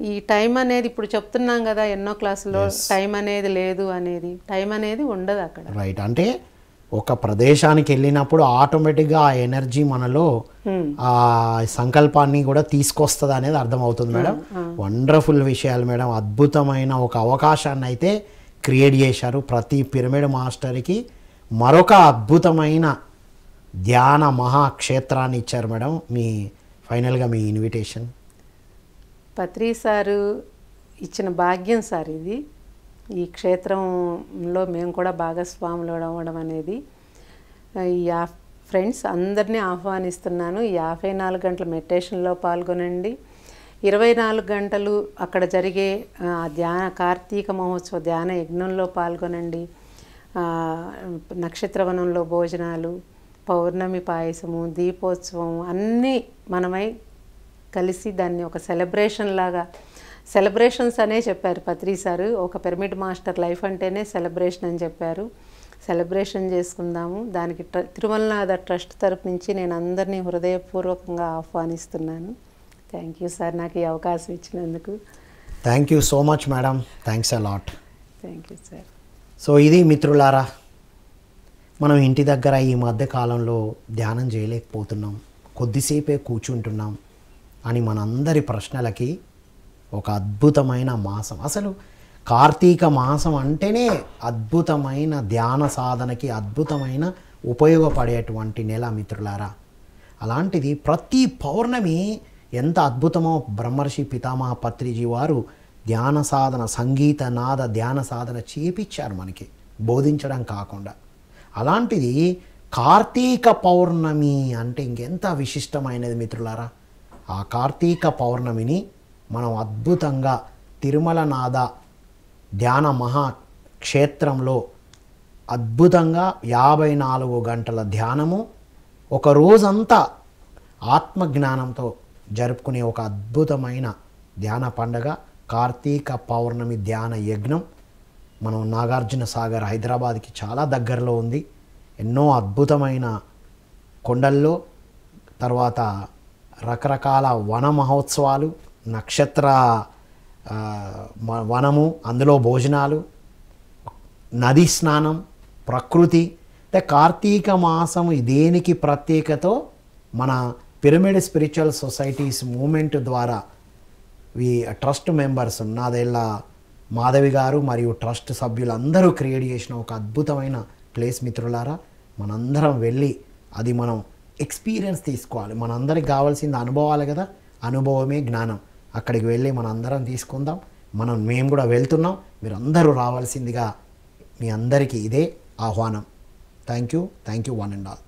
ఈ టైం అనేది ఇప్పుడు చెప్తున్నాం కదా ఎన్నో క్లాసులో, టైం అనేది లేదు అనేది, టైం అనేది ఉండదు అక్కడ. రైట్. అంటే ఒక ప్రదేశానికి వెళ్ళినప్పుడు ఆటోమేటిక్గా ఆ ఎనర్జీ మనలో ఆ సంకల్పాన్ని కూడా తీసుకొస్తుంది అనేది అర్థమవుతుంది మేడం. వండర్ఫుల్ విషయాలు మేడం. అద్భుతమైన ఒక అవకాశాన్ని అయితే క్రియేట్ చేశారు. ప్రతి పిరమిడ్ మాస్టర్కి మరొక అద్భుతమైన ధ్యాన మహాక్షేత్రాన్ని ఇచ్చారు మేడం. మీ ఫైనల్గా మీ ఇన్విటేషన్. పత్రి సారు ఇచ్చిన భాగ్యం సార్ ఇది. ఈ క్షేత్రంలో మేము కూడా భాగస్వాములు అవ్వడం అనేది. ఈ ఫ్రెండ్స్ అందరినీ ఆహ్వానిస్తున్నాను. ఈ 54 గంటల మెడిటేషన్లో పాల్గొనండి. 24 గంటలు అక్కడ జరిగే కార్తీక మహోత్సవ ధ్యాన యజ్ఞంలో పాల్గొనండి. నక్షత్రవనంలో భోజనాలు, పౌర్ణమి పాయసము, దీపోత్సవం అన్నీ మనమై కలిసి దాన్ని ఒక సెలబ్రేషన్ లాగా, సెలబ్రేషన్స్ అనే చెప్పారు పత్రి సారు. ఒక పిరమిడ్ మాస్టర్ లైఫ్ అంటేనే సెలబ్రేషన్ అని చెప్పారు. సెలబ్రేషన్ చేసుకుందాము. దానికి తిరుమలనాథ ట్రస్ట్ తరపు నుంచి నేను అందరినీ హృదయపూర్వకంగా ఆహ్వానిస్తున్నాను. థ్యాంక్ యూ సార్, నాకు ఈ అవకాశం ఇచ్చినందుకు. Thank you so much madam. Thanks a lot. Thank you sir. So ఇది మిత్రులారా, మనం ఇంటి దగ్గర ఈ మధ్య కాలంలో ధ్యానం చేయలేకపోతున్నాం, కొద్దిసేపే కూర్చుంటున్నాం అని మనందరి ప్రశ్నలకి ఒక అద్భుతమైన మాసం. అసలు కార్తీక మాసం అంటేనే అద్భుతమైన ధ్యాన సాధనకి అద్భుతమైన ఉపయోగపడేటువంటి నెల మిత్రులారా. అలాంటిది ప్రతి పౌర్ణమి ఎంత అద్భుతమో బ్రహ్మర్షి పితామహ పత్రిజీ వారు ధ్యాన సాధన, సంగీత నాద ధ్యాన సాధన చేపించారు మనకి, బోధించడం కాకుండా. అలాంటిది కార్తీక పౌర్ణమి అంటే ఇంకెంత విశిష్టమైనది మిత్రులారా. ఆ కార్తీక పౌర్ణమిని మనం అద్భుతంగా తిరుమలనాథ ధ్యాన మహాక్షేత్రంలో అద్భుతంగా 54 గంటల ధ్యానము, ఒక రోజంతా ఆత్మజ్ఞానంతో జరుపుకునే ఒక అద్భుతమైన ధ్యాన పండగ కార్తీక పౌర్ణమి ధ్యాన యజ్ఞం. మనం నాగార్జున సాగర్ హైదరాబాద్కి చాలా దగ్గరలో ఉంది. ఎన్నో అద్భుతమైన కొండల్లో, తర్వాత రకరకాల వన మహోత్సవాలు, నక్షత్ర వనము, అందులో భోజనాలు, నది స్నానం, ప్రకృతి. అంటే కార్తీక మాసము దేనికి ప్రత్యేకతో మన పిరమిడ్ స్పిరిచువల్ సొసైటీస్ మూమెంట్ ద్వారా ఈ ట్రస్ట్ మెంబర్స్ నాదేళ్ళ మాధవి గారు మరియు ట్రస్ట్ సభ్యులందరూ క్రియేట్ చేసిన ఒక అద్భుతమైన ప్లేస్ మిత్రులారా. మనందరం వెళ్ళి అది మనం ఎక్స్పీరియన్స్ తీసుకోవాలి. మనందరికి కావాల్సింది అనుభవాలు కదా, అనుభవమే జ్ఞానం. అక్కడికి వెళ్ళి మనందరం తీసుకుందాం. మేము కూడా వెళ్తున్నాం, మీరందరూ రావాల్సిందిగా మీ అందరికీ ఇదే ఆహ్వానం. Thank you one and all.